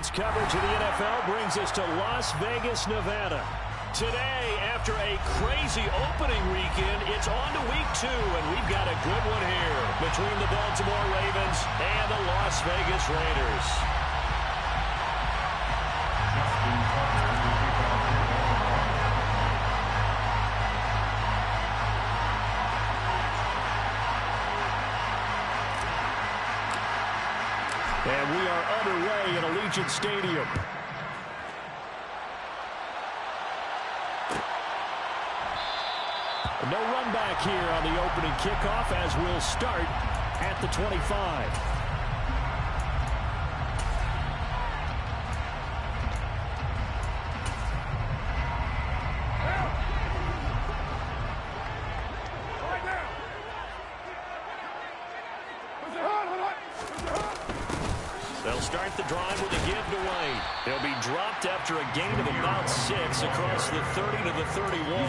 Sports coverage of the NFL brings us to Las Vegas, Nevada. Today, after a crazy opening weekend, it's on to week 2, and we've got a good one here between the Baltimore Ravens and the Las Vegas Raiders. And we are underway at Allegiant Stadium. No run back here on the opening kickoff as we'll start at the 25. They'll start the drive with a give to White. He'll be dropped after a gain of about 6 across the 30 to the 31.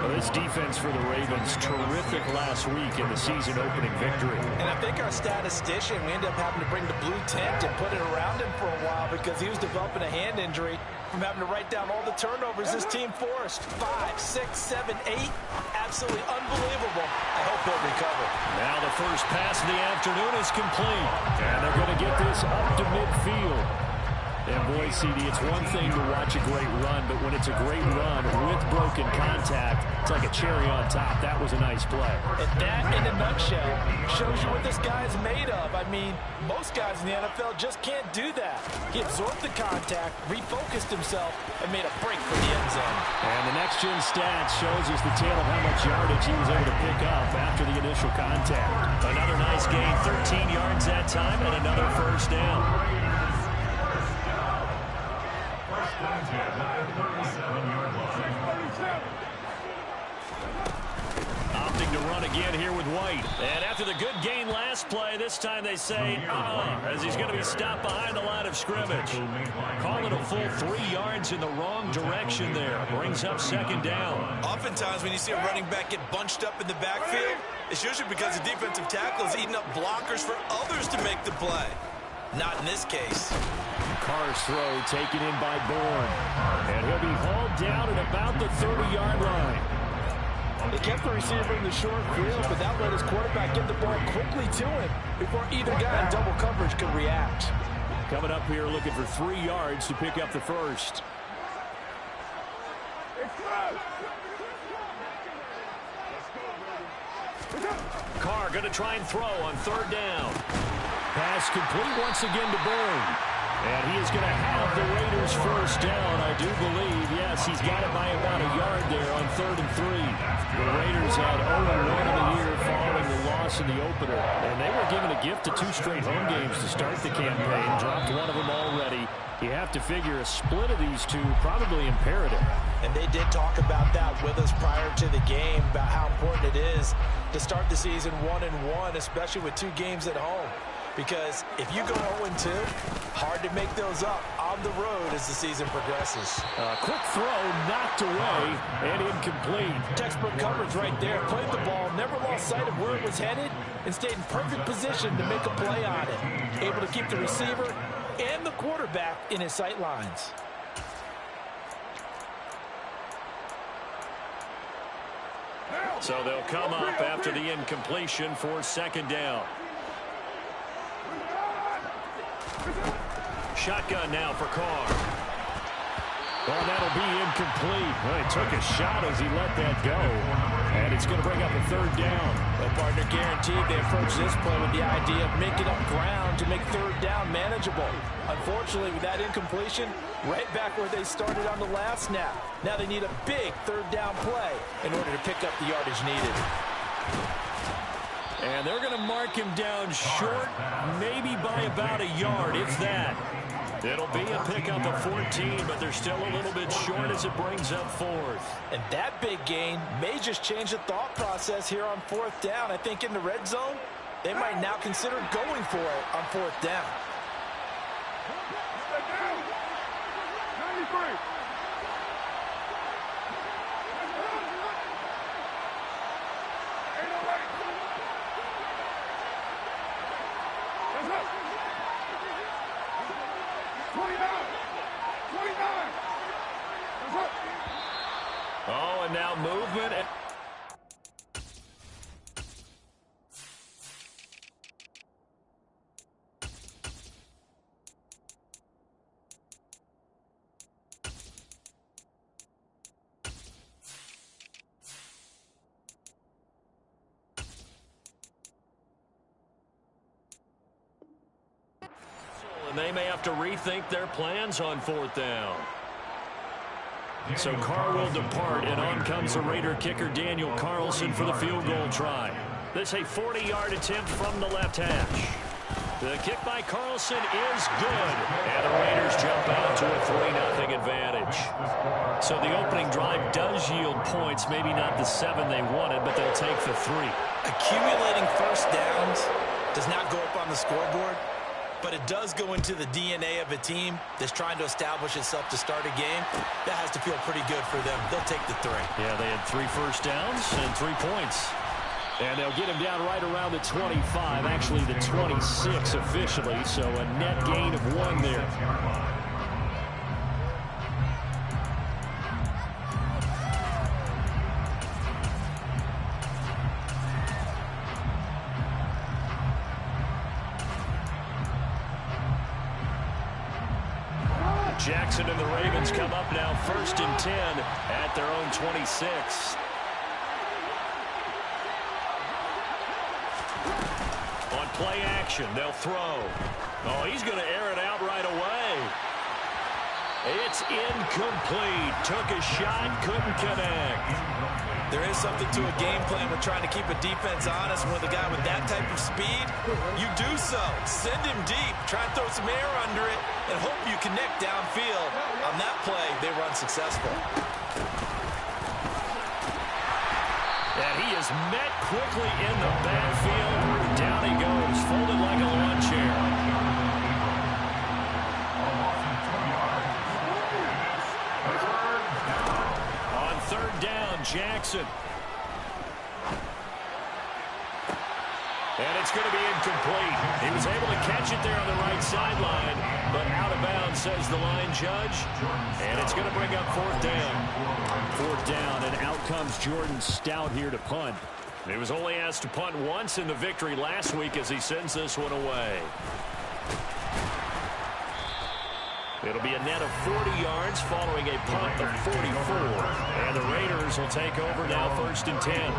Well, this defense for the Ravens, terrific last week in the season-opening victory. And I think our statistician, we ended up having to bring the blue tent and put it around him for a while because he was developing a hand injury from having to write down all the turnovers this team forced. 5, 6, 7, 8. Absolutely unbelievable. I hope he'll recover. Now the first pass of the afternoon is complete. And they're going to get this up to midfield. And boy, CD, it's one thing to watch a great run, but when it's a great run with broken contact, it's like a cherry on top. That was a nice play. And that, in a nutshell, shows you what this guy is made of. I mean, most guys in the NFL just can't do that. He absorbed the contact, refocused himself, and made a break for the end zone. And the next-gen stats shows us the tale of how much yardage he was able to pick up after the initial contact. Another nice gain, 13 yards that time, and another first down. Opting to run again here with White. And after the good gain last play, this time they say, as he's going to be stopped behind the line of scrimmage. Call it a full 3 yards in the wrong direction there. Brings up second down. Oftentimes when you see a running back get bunched up in the backfield, it's usually because the defensive tackle is eating up blockers for others to make the play. Not in this case. Carr's throw taken in by Bourne. And he'll be hauled down at about the 30-yard line. They kept the receiver in the short field, but that let his quarterback get the ball quickly to him before either guy in double coverage could react. Coming up here looking for 3 yards to pick up the first. Carr going to try and throw on third down. Pass complete once again to Bourne. And he is going to have the Raiders first down, I do believe. Yes, he's got it by about a yard there on 3rd and 3. The Raiders had 0-1 in the year following the loss in the opener. And they were given a gift of 2 straight home games to start the campaign. Dropped one of them already. You have to figure a split of these two probably imperative. And they did talk about that with us prior to the game, about how important it is to start the season 1-1, especially with 2 games at home. Because if you go 0-2, hard to make those up on the road as the season progresses. Quick throw, knocked away, and incomplete. Textbook coverage right there. Played the ball, never lost sight of where it was headed, and stayed in perfect position to make a play on it. Able to keep the receiver and the quarterback in his sight lines. So they'll come up after the incompletion for second down. Shotgun now for Carr. Well, that'll be incomplete. Well, he took a shot as he let that go. And it's going to bring up a third down. Well, partner, guaranteed they approach this play with the idea of making up ground to make third down manageable. Unfortunately, with that incompletion, right back where they started on the last snap. Now they need a big third down play in order to pick up the yardage needed. And they're going to mark him down short, maybe by about a yard, if that. It'll be a pickup of 14, but they're still a little bit short as it brings up 4th. And that big gain may just change the thought process here on 4th down. I think in the red zone, they might now consider going for it on 4th down. 93. Oh, and now movement. And they may have to rethink their plans on 4th down. So Carr will depart, and on comes the Raider kicker Daniel Carlson for the field goal try. This a 40-yard attempt from the left hash. The kick by Carlson is good, and the Raiders jump out to a 3-0 advantage. So the opening drive does yield points, maybe not the 7 they wanted, but they'll take the 3. Accumulating first downs does not go up on the scoreboard, but it does go into the DNA of a team that's trying to establish itself to start a game. That has to feel pretty good for them. They'll take the 3. Yeah, they had 3 first downs and 3 points. And they'll get him down right around the 25, actually the 26 officially, so a net gain of 1 there. Jackson and the Ravens come up now 1st and 10 at their own 26. On play action, they'll throw. Oh, he's going to air it out right away. It's incomplete. Took a shot, couldn't connect. There is something to a game plan with trying to keep a defense honest. With a guy with that type of speed, you do so. Send him deep. Try and throw some air under it and hope you connect downfield. On that play, they run successful. And he is met quickly in the backfield. Down he goes, folded like a lawn chair. On 3rd down, Jackson. And it's going to be incomplete. He was able to catch it there on the right sideline, but out of bounds, says the line judge. And it's going to bring up 4th down. 4th down, and out comes Jordan Stout here to punt. He was only asked to punt once in the victory last week as he sends this one away. It'll be a net of 40 yards following a punt of 44. And the Raiders will take over now 1st and 10.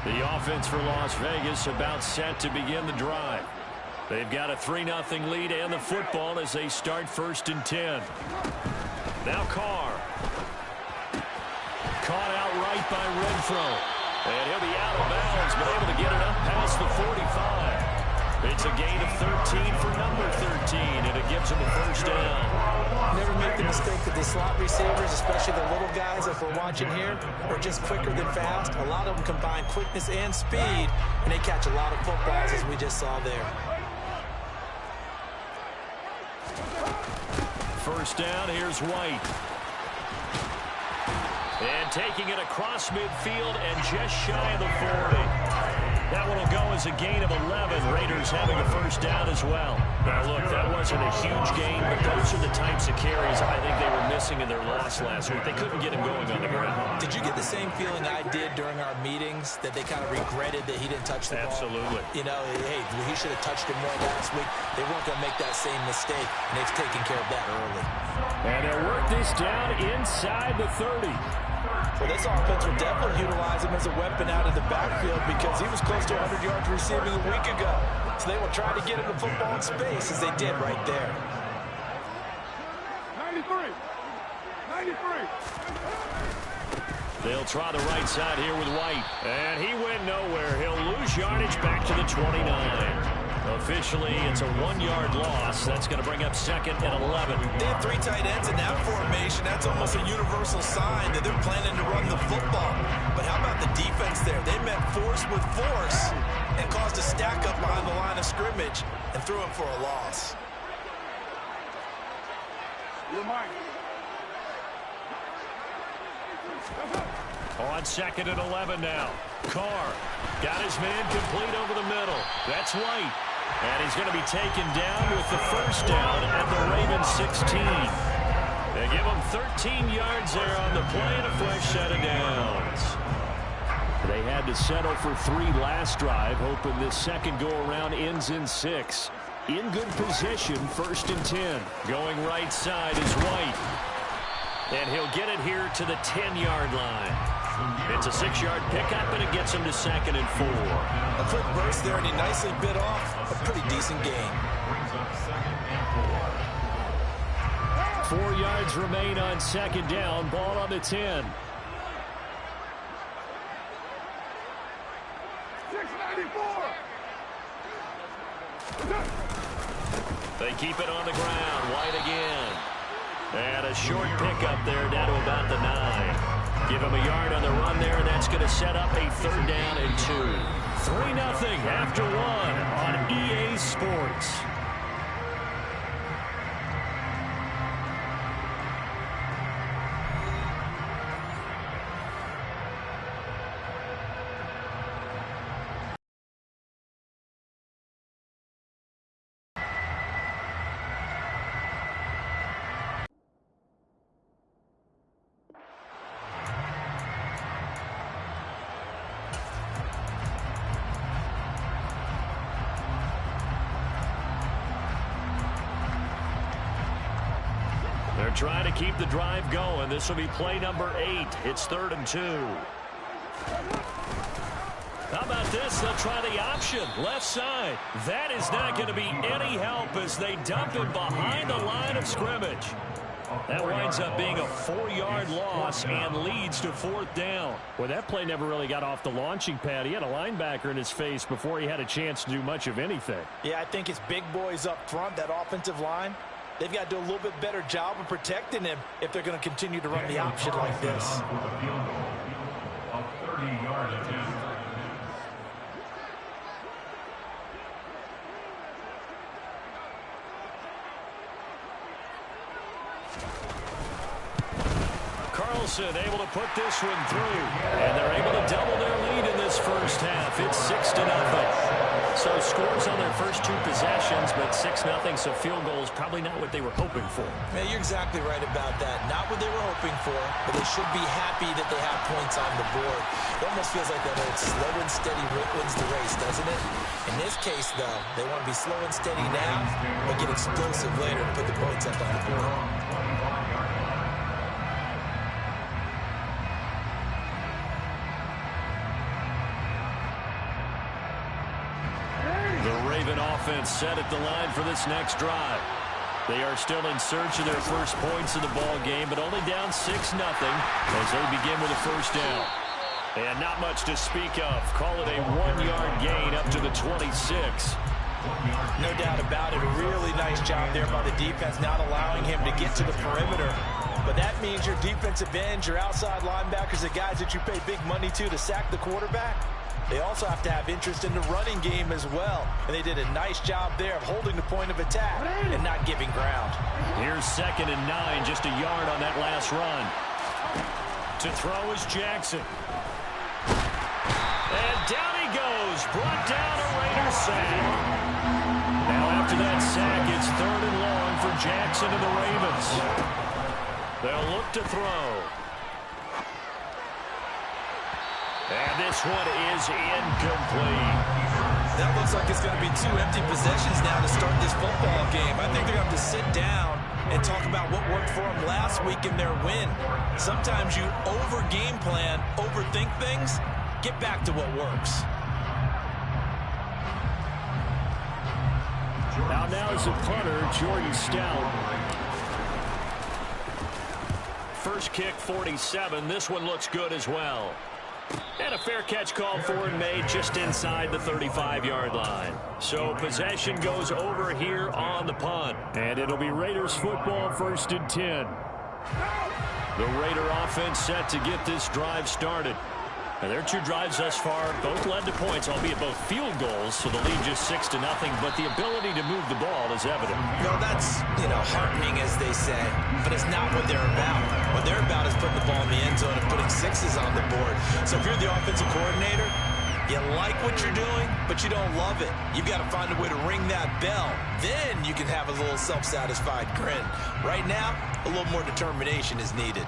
The offense for Las Vegas about set to begin the drive. They've got a 3-0 lead and the football as they start 1st and 10. Now Carr. Caught out right by Renfro. And he'll be out of bounds, but able to get it up past the 45. It's a gain of 13 for number 13, and it gives him a 1st down. Never make the mistake that the slot receivers, especially the little guys, if we're watching here, are just quicker than fast. A lot of them combine quickness and speed, and they catch a lot of footballs, as we just saw there. 1st down, here's White. And taking it across midfield and just shy of the 40. That one will go as a gain of 11. Raiders having a 1st down as well. Now, look, that wasn't a huge gain, but those are the types of carries I think they were missing in their loss last week. They couldn't get him going on the ground. Did you get the same feeling I did during our meetings, that they kind of regretted that he didn't touch the ball? Absolutely. You know, hey, he should have touched it more last week. They weren't going to make that same mistake, and they've taken care of that early. And they'll work this down inside the 30. Well, this offense will definitely utilize him as a weapon out of the backfield because he was close to 100 yards receiving a week ago. So they will try to get him the football in space as they did right there. 93. They'll try the right side here with White. And he went nowhere. He'll lose yardage back to the 29. Officially, it's a 1-yard loss. That's going to bring up 2nd and 11. They have 3 tight ends in that formation. That's almost a universal sign that they're planning to run the football. But how about the defense there? They met force with force and caused a stack up behind the line of scrimmage and threw him for a loss. On 2nd and 11 now. Carr got his man complete over the middle. That's White. And he's going to be taken down with the first down at the Ravens 16. They give him 13 yards there on the play and a fresh set of downs. They had to settle for 3 last drive, hoping this second go-around ends in 6. In good position, 1st and 10. Going right side is White. And he'll get it here to the 10-yard line. It's a 6-yard pickup, and it gets him to 2nd and 4. A quick burst there, and he nicely bit off a pretty decent gain. 4 yards remain on 2nd down. Ball on the 10. They keep it on the ground. White again. And a short pickup there down to about the 9. Give him a yard on the run there, and that's going to set up a 3rd down and 2. 3-0 after 1 on EA Sports. They're trying to keep the drive going. This will be play number 8. It's 3rd and 2. How about this? They'll try the option. Left side. That is not going to be any help as they dump him behind the line of scrimmage. That winds up being a 4-yard loss and leads to 4th down. Well, that play never really got off the launching pad. He had a linebacker in his face before he had a chance to do much of anything. Yeah, I think his big boys up front, that offensive line, they've got to do a little bit better job of protecting him if they're going to continue to run the option like this. Carlson able to put this one through. And they're able to double their lead in this first half. It's 6-0. So scores on their first 2 possessions, but 6-0, so field goals probably not what they were hoping for. Man, you're exactly right about that. Not what they were hoping for, but they should be happy that they have points on the board. It almost feels like that old slow and steady wins the race, doesn't it? In this case, though, they want to be slow and steady now, but get explosive later to put the points up on the board. Offense set at the line for this next drive. They are still in search of their first points of the ball game, but only down 6-0 as they begin with a first down. And not much to speak of. Call it a 1-yard gain up to the 26. No doubt about it. Really nice job there by the defense, not allowing him to get to the perimeter. But that means your defensive ends, your outside linebackers, the guys that you pay big money to sack the quarterback, they also have to have interest in the running game as well. And they did a nice job there of holding the point of attack and not giving ground. Here's 2nd and 9, just a yard on that last run. To throw is Jackson. And down he goes. Brought down a Raider sack. Now after that sack, it's 3rd and long for Jackson and the Ravens. They'll look to throw. And this one is incomplete. That looks like it's going to be 2 empty possessions now to start this football game. I think they're going to have to sit down and talk about what worked for them last week in their win. Sometimes you over-game plan, overthink things. Get back to what works. Now is a punter, Jordan Stout. First kick, 47. This one looks good as well. And a fair catch called for and made just inside the 35-yard line. So possession goes over here on the punt. And it'll be Raiders football, 1st and 10. The Raider offense set to get this drive started. Now, their two drives thus far both led to points, albeit both field goals, so the lead just 6-0, but the ability to move the ball is evident. Well, that's, heartening, as they say, but it's not what they're about. What they're about is putting the ball in the end zone and putting sixes on the board. So if you're the offensive coordinator, you like what you're doing, but you don't love it. You've got to find a way to ring that bell. Then you can have a little self-satisfied grin. Right now, a little more determination is needed.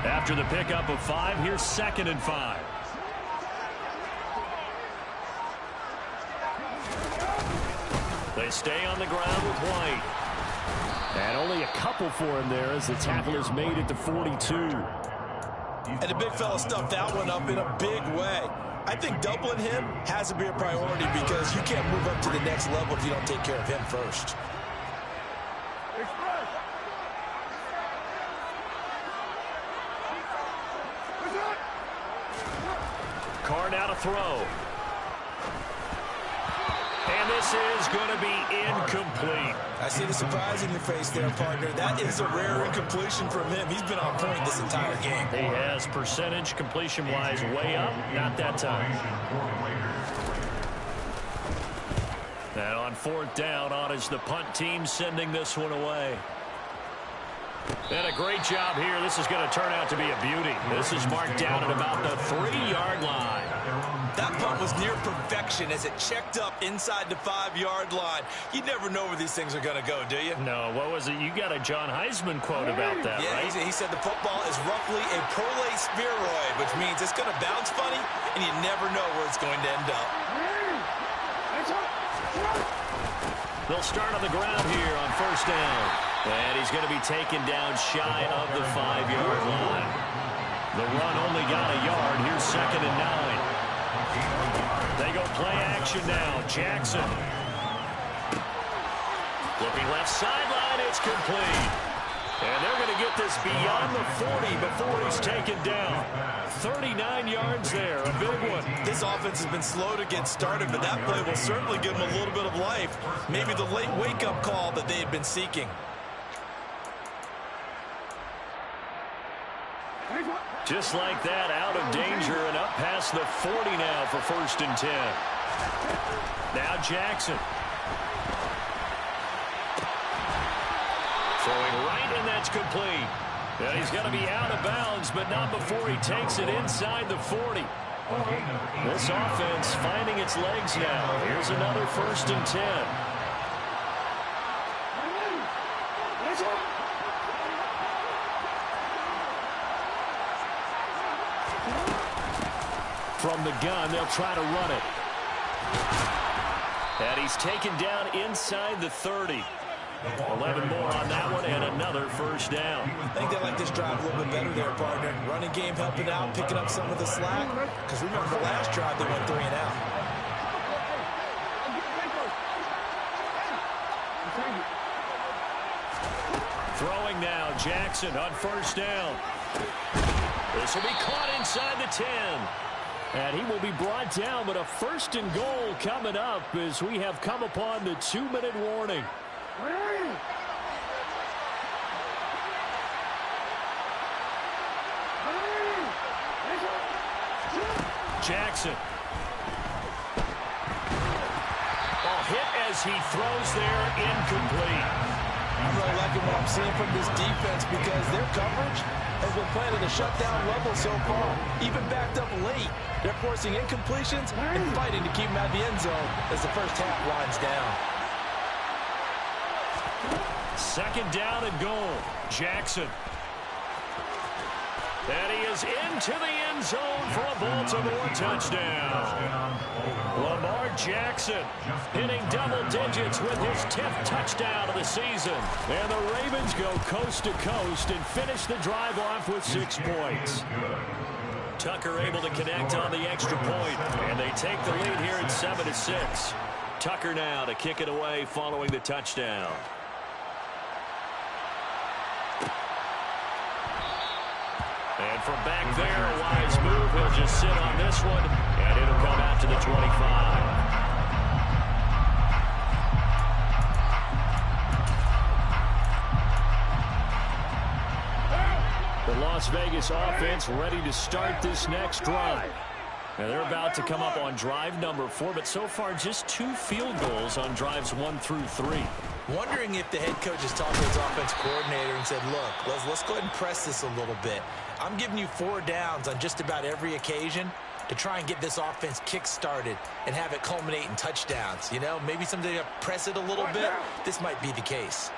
After the pickup of 5, here's 2nd and 5. They stay on the ground with White. And only a couple for him there as the tackle is made at the 42. And the big fella stuffed that one up in a big way. I think doubling him has to be a priority because you can't move up to the next level if you don't take care of him first. Carr now to throw. And this is going to be incomplete. I see the surprise in your face there, partner. That is a rare incompletion from him. He's been on point this entire game. He has percentage completion-wise way up. Not that time. And on 4th down, on is the punt team sending this one away. And a great job here. This is going to turn out to be a beauty. This is marked down at about the 3-yard line. That punt was near perfection as it checked up inside the 5-yard line. You never know where these things are going to go, do you? No, what was it? You got a John Heisman quote about that, yeah, right? He said the football is roughly a prolate spheroid, which means it's going to bounce funny, and you never know where it's going to end up. They'll start on the ground here on 1st down. And he's going to be taken down shy of the 5-yard line. The run only got a yard. Here's 2nd and 9. They go play action now. Jackson. Looking left sideline. It's complete. And they're going to get this beyond the 40 before he's taken down. 39 yards there. A big one. This offense has been slow to get started, but that play will certainly give them a little bit of life. Maybe the late wake-up call that they had been seeking. Just like that, out of danger and up past the 40 now for 1st and 10. Now Jackson. Throwing right, and that's complete. And he's going to be out of bounds, but not before he takes it inside the 40. This offense finding its legs now. Here's another 1st and 10. From the gun, they'll try to run it. And he's taken down inside the 30. 11 more on that one, and another 1st down. I think they like this drive a little bit better there, partner. Running game helping out, picking up some of the slack. Because remember the last drive, they went 3 and out. Throwing now, Jackson on 1st down. This will be caught inside the 10. And he will be brought down, but a 1st and goal coming up as we have come upon the 2-minute warning. Jackson. Ball hit as he throws there, incomplete. I'm really liking what I'm seeing from this defense because their coverage has been playing at a shutdown level so far. Even backed up late, they're forcing incompletions and fighting to keep them out of the end zone as the first half winds down. 2nd down and goal. Jackson. And he is into the end zone for a Baltimore touchdown. Lamar Jackson hitting double digits with his 10th touchdown of the season. And the Ravens go coast to coast and finish the drive off with 6 points. Tucker able to connect on the extra point, and they take the lead here at 7-6. Tucker now to kick it away following the touchdown. And from back there, a wise move. He'll just sit on this one, and it'll come out to the 25. The Las Vegas offense ready to start this next drive. Now they're about to come up on drive number 4, but so far just 2 field goals on drives 1 through 3. Wondering if the head coach has talked to his offense coordinator and said, look, let's go ahead and press this a little bit. I'm giving you 4 downs on just about every occasion to try and get this offense kick-started and have it culminate in touchdowns. You know, maybe someday to press it a little bit. This might be the case.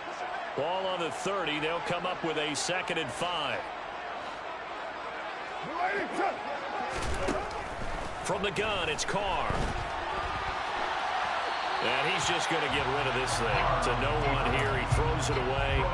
Ball on the 30. They'll come up with a 2nd and 5. From the gun, it's Carr. And he's just going to get rid of this thing. To no one here. He throws it away.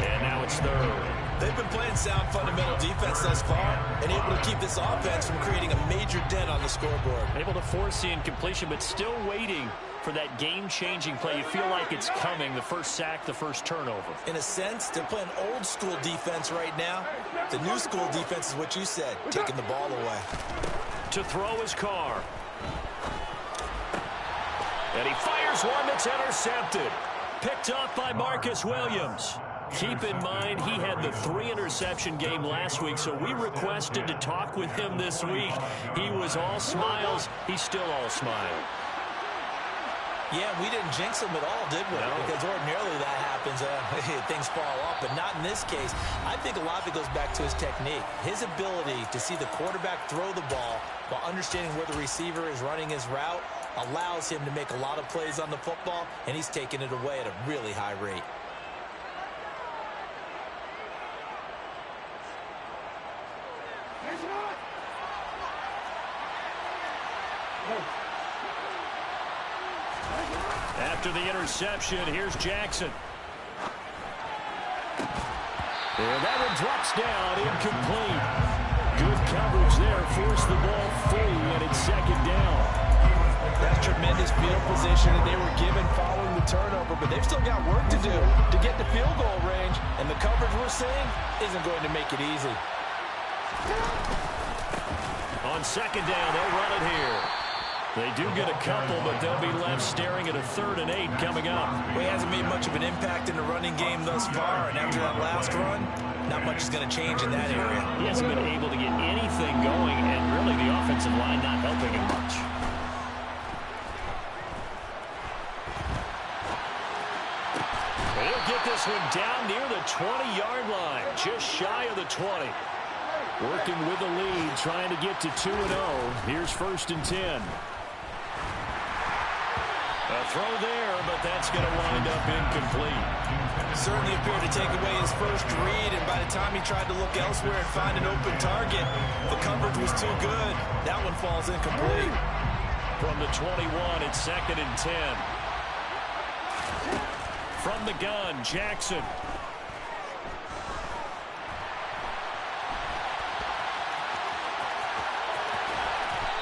And now it's 3rd. They've been playing sound fundamental defense thus far and able to keep this offense from creating a major dent on the scoreboard. Able to force the incompletion, but still waiting for that game-changing play. You feel like it's coming, the first sack, the first turnover. In a sense, they're playing old-school defense right now. The new-school defense is what you said, taking the ball away. To throw his Carr. And he fires one that's intercepted. Picked off by Marcus Williams. Keep in mind, he had the 3-interception game last week, so we requested to talk with him this week. He was all smiles. He's still all smile. Yeah, we didn't jinx him at all, did we? No. Because ordinarily that happens. Things fall off, but not in this case. I think a lot of it goes back to his technique. His ability to see the quarterback throw the ball while understanding where the receiver is running his route allows him to make a lot of plays on the football, and he's taking it away at a really high rate. After the interception, here's Jackson. And that one drops down, incomplete. Good coverage there, forced the ball free, and it's 2nd down. That's tremendous field position that they were given following the turnover, but they've still got work to do to get to field goal range, and the coverage we're seeing isn't going to make it easy. On 2nd down, they'll run it here. They do get a couple, but they'll be left staring at a 3rd and 8 coming up. Well, he hasn't made much of an impact in the running game thus far, and after that last run, not much is going to change in that area. He hasn't been able to get anything going, and really the offensive line not helping him much. He'll get this one down near the 20-yard line, just shy of the 20. Working with the lead, trying to get to 2-0. Here's 1st and 10. A throw there, but that's going to wind up incomplete. Certainly appeared to take away his first read, and by the time he tried to look elsewhere and find an open target, the coverage was too good. That one falls incomplete. From the 21, it's 2nd and 10. From the gun, Jackson.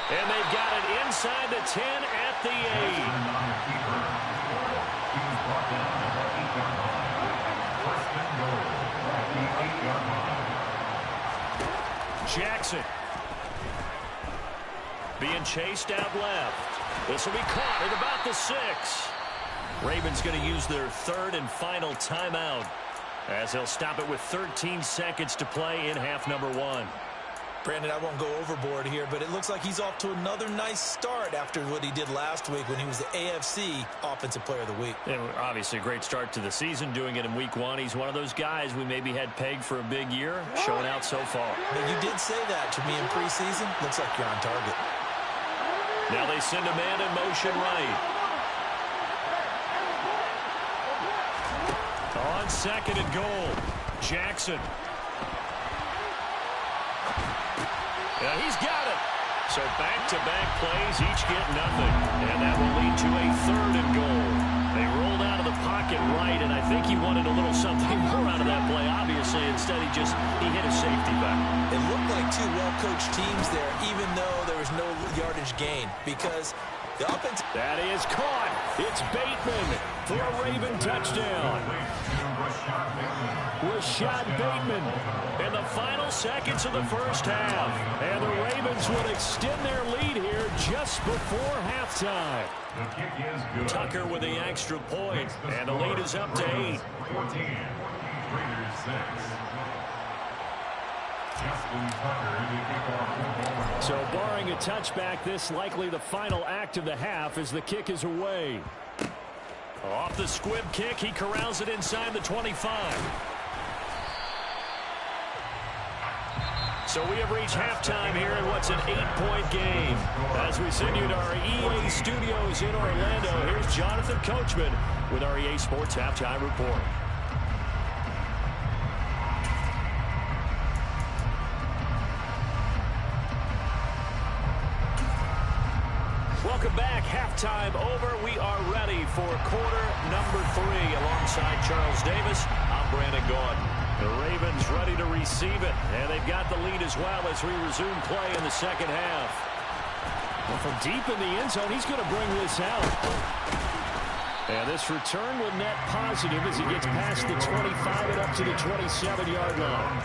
And they've got it inside the 10 at the 8. Jackson. Being chased out left. This will be caught at about the 6. Ravens going to use their 3rd and final timeout as they'll stop it with 13 seconds to play in half number 1. Brandon, I won't go overboard here, but it looks like he's off to another nice start after what he did last week when he was the AFC Offensive Player of the Week. And obviously a great start to the season, doing it in week 1. He's one of those guys we maybe had pegged for a big year, showing out so far. But you did say that to me in preseason. Looks like you're on target. Now they send a man in motion right. On 2nd and goal, Jackson. Yeah, he's got it. So back-to-back plays, each get nothing. And that will lead to a 3rd and goal. They rolled out of the pocket right, and I think he wanted a little something more out of that play, obviously. Instead, he hit a safety back. It looked like 2 well-coached teams there, even though there was no yardage gain, because the offense... That is caught. It's Bateman for a Raven touchdown. Rashad Bateman in the final seconds of the first half. And the Ravens would extend their lead here just before halftime. Tucker with the extra point, and the lead is up to 8. So barring a touchback, this likely the final act of the half as the kick is away. Off the squib kick, he corrals it inside the 25. So we have reached halftime here in what's an 8-point game. As we send you to our EA studios in Orlando, here's Jonathan Coachman with our EA Sports Halftime Report. Welcome back. Halftime over. We are ready for quarter number 3 alongside Charles Davis. I'm Brandon Gordon. The Ravens ready to receive it, and they've got the lead as well as we resume play in the second half. Well, from deep in the end zone, he's going to bring this out. And this return will net positive as he gets past the 25 and up to the 27-yard line.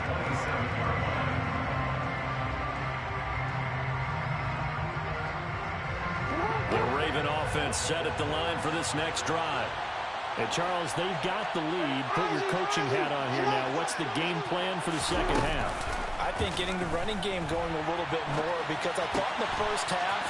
The Raven offense set at the line for this next drive. And, Charles, they've got the lead. Put your coaching hat on here now. What's the game plan for the second half? I think getting the running game going a little bit more because I thought in the first half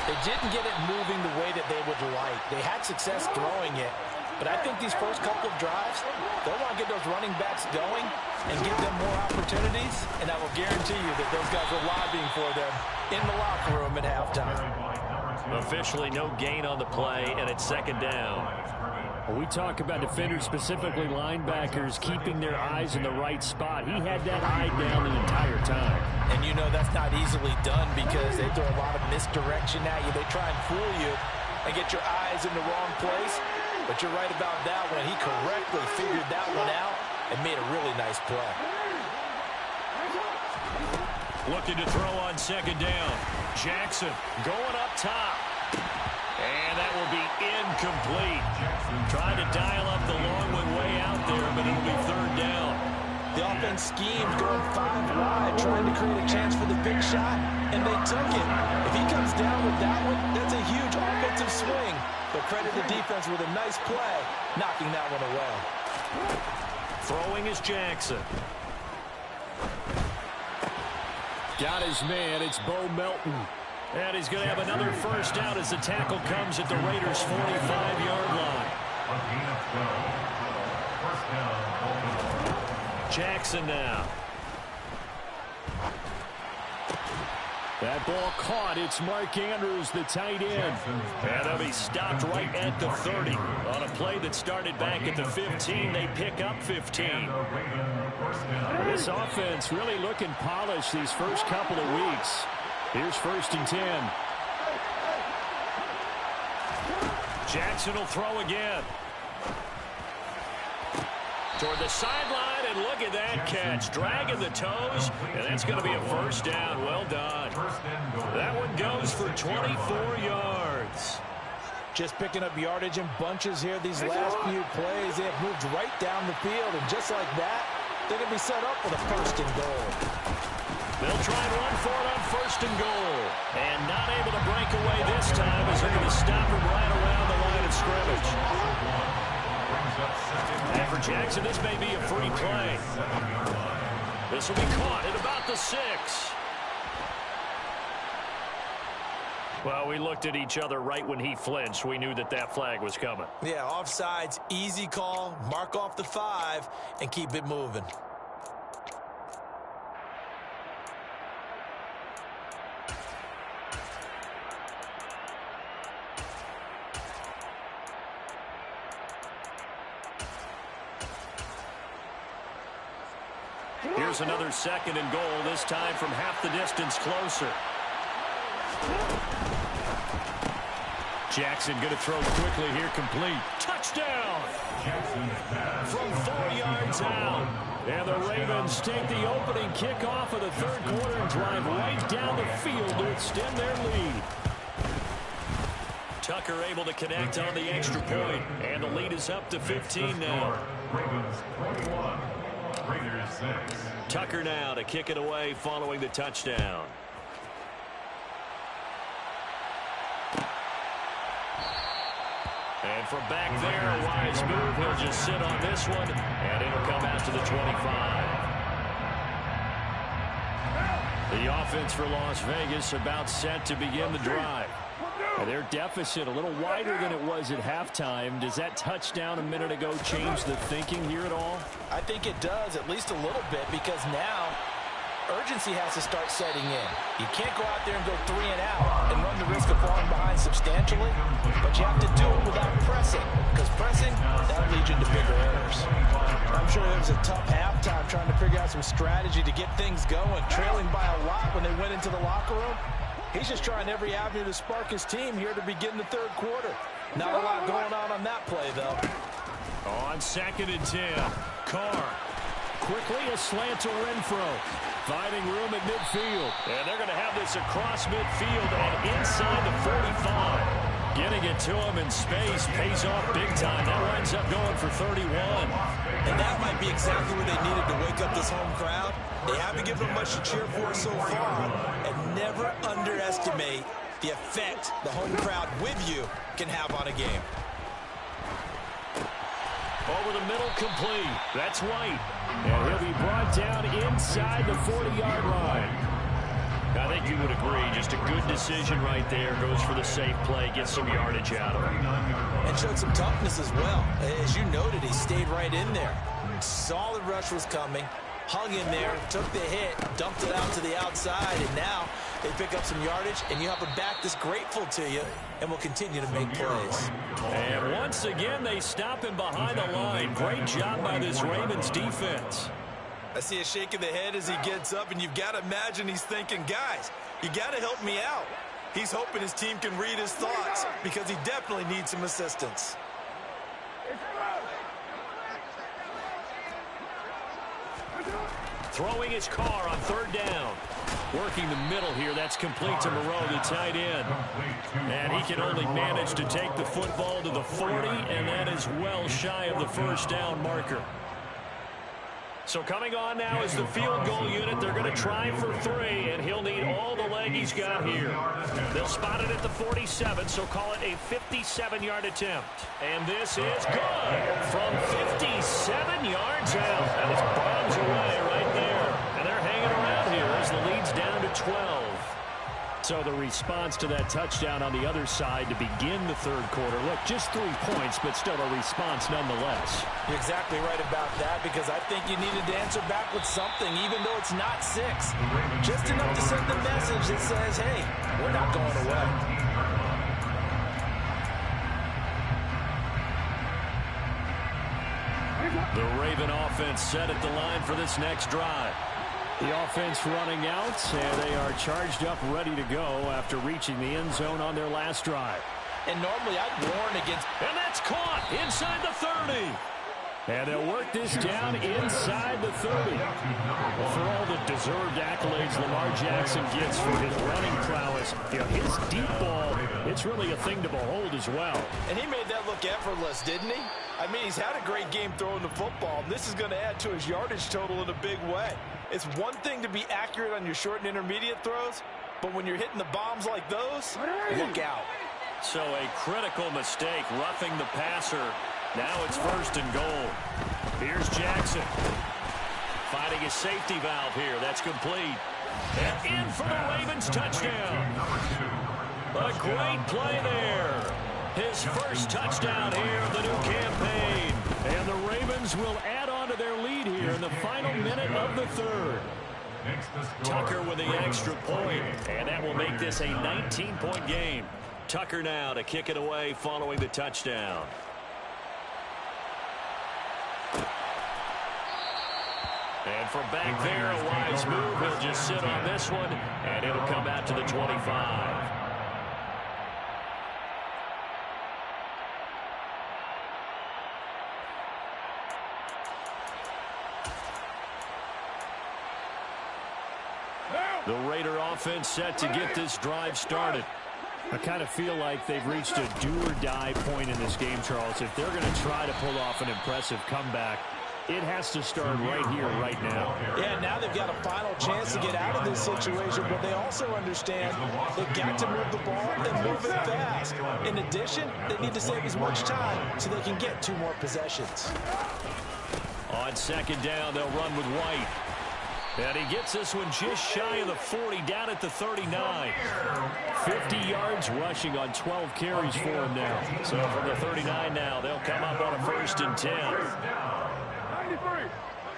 they didn't get it moving the way that they would like. They had success throwing it, but I think these first couple of drives, they'll want to get those running backs going and give them more opportunities, and I will guarantee you that those guys are lobbying for them in the locker room at halftime. Officially no gain on the play, and it's second down. We talk about defenders, specifically linebackers, keeping their eyes in the right spot. He had that eye down the entire time. And you know that's not easily done because they throw a lot of misdirection at you. They try and fool you and get your eyes in the wrong place. But you're right about that one. He correctly figured that one out and made a really nice play. Looking to throw on second down. Jackson going up top. And that will be incomplete. Trying to dial up the long one way out there, but it'll be third down. The offense schemed going 5 wide, trying to create a chance for the big shot, and they took it. If he comes down with that one, that's a huge offensive swing. But credit the defense with a nice play, knocking that one away. Throwing is Jackson. Got his man. It's Bo Melton. And he's going to have another first down as the tackle comes at the Raiders' 45-yard line. Jackson now. That ball caught. It's Mark Andrews, the tight end. And they'll be stopped right at the 30. On a play that started back at the 15, they pick up 15. This offense really looking polished these first couple of weeks. Here's 1st and 10. Jackson will throw again. Toward the sideline, and look at that catch. Dragging the toes, and that's going to be a first down. Well done. That one goes for 24 yards. Just picking up yardage in bunches here. These last few plays, they have moved right down the field, and just like that, they're going to be set up with a 1st and goal. They'll try and run for it on 1st and goal. And not able to break away this time as they're going to stop him right around the line of scrimmage. And for Jackson, this may be a free play. This will be caught at about the 6. Well, we looked at each other right when he flinched. We knew that that flag was coming. Yeah, offsides, easy call, mark off the 5, and keep it moving. Here's another 2nd and goal, this time from half the distance closer. Jackson going to throw quickly here, complete. Touchdown! From 4 yards out. And the Ravens take the opening kickoff of the 3rd quarter and drive right down the field to extend their lead. Tucker able to connect on the extra point, and the lead is up to 15 now. Ravens 21, Raiders 6. Tucker now to kick it away following the touchdown. And from back there, a wise move. He'll just sit on this one, and it'll come out to the 25. The offense for Las Vegas about set to begin the drive. And their deficit a little wider than it was at halftime. Does that touchdown a minute ago change the thinking here at all? I think it does, at least a little bit, because now urgency has to start setting in. You can't go out there and go 3 and out and run the risk of falling behind substantially, but you have to do it without pressing, because pressing, that'll lead you into bigger errors. I'm sure there was a tough halftime trying to figure out some strategy to get things going, trailing by a lot when they went into the locker room. He's just trying every avenue to spark his team here to begin the third quarter. Not a lot going on that play, though. On 2nd and 10, Carr. Quickly a slant to Renfro. Finding room at midfield. And they're going to have this across midfield and inside the 45. Getting it to him in space pays off big time. That winds up going for 31. And that might be exactly what they needed to wake up this home crowd. They haven't given them much to cheer for so far. And never underestimate the effect the home crowd with you can have on a game. Over the middle, complete. That's White. And he'll be brought down inside the 40-yard line. I think you would agree, just a good decision right there. Goes for the safe play, gets some yardage out of it. And showed some toughness as well. As you noted, he stayed right in there. Saw the rush was coming, hung in there, took the hit, dumped it out to the outside, and now they pick up some yardage, and you have a back that's grateful to you and will continue to make plays. And once again, they stop him behind the line. Great job by this Ravens defense. I see a shake of the head as he gets up, and you've got to imagine he's thinking, guys, you got to help me out. He's hoping his team can read his thoughts because he definitely needs some assistance. Throwing his Carr on 3rd down. Working the middle here. That's complete to Moreau, the tight end. And he can only manage to take the football to the 40, and that is well shy of the 1st down marker. So coming on now is the field goal unit. They're going to try for 3, and he'll need all the leg he's got here. They'll spot it at the 47, so call it a 57-yard attempt. And this is good from 57 yards out. That was bombs away right there. And they're hanging around here as the lead's down to 12. So the response to that touchdown on the other side to begin the 3rd quarter. Look, just 3 points, but still a response nonetheless. You're exactly right about that, because I think you needed to answer back with something, even though it's not 6. Just enough to send the message that says, hey, we're not going away. The Raven offense set at the line for this next drive. The offense running out, and they are charged up, ready to go after reaching the end zone on their last drive. And normally I'd warn against... And that's caught inside the 30. And they'll work this down inside the 30. For all the deserved accolades Lamar Jackson gets for his running prowess, his deep ball, it's really a thing to behold as well. And he made that look effortless, didn't he? I mean, he's had a great game throwing the football, and this is going to add to his yardage total in a big way. It's one thing to be accurate on your short and intermediate throws, but when you're hitting the bombs like those, look out. So a critical mistake, roughing the passer. Now it's 1st and goal. Here's Jackson. Finding his safety valve here. That's complete. And in for the Ravens touchdown. A great play there. His first touchdown here of the new campaign. And the Ravens will add on to their lead here in the final minute of the 3rd. Tucker with the extra point, and that will make this a 19-point game. Tucker now to kick it away following the touchdown. And from back there, a wise move. He'll just sit on this one, and it'll come out to the 25. The Raider offense set to get this drive started. I kind of feel like they've reached a do-or-die point in this game, Charles. If they're going to try to pull off an impressive comeback, it has to start right here, right now. Yeah, now they've got a final chance to get out of this situation, but they also understand they've got to move the ball and move it fast. In addition, they need to save as much time so they can get 2 more possessions. On 2nd down, they'll run with White. And he gets this one just shy of the 40, down at the 39. 50 yards rushing on 12 carries for him now. So from the 39 now, they'll come up on a 1st and 10. 93.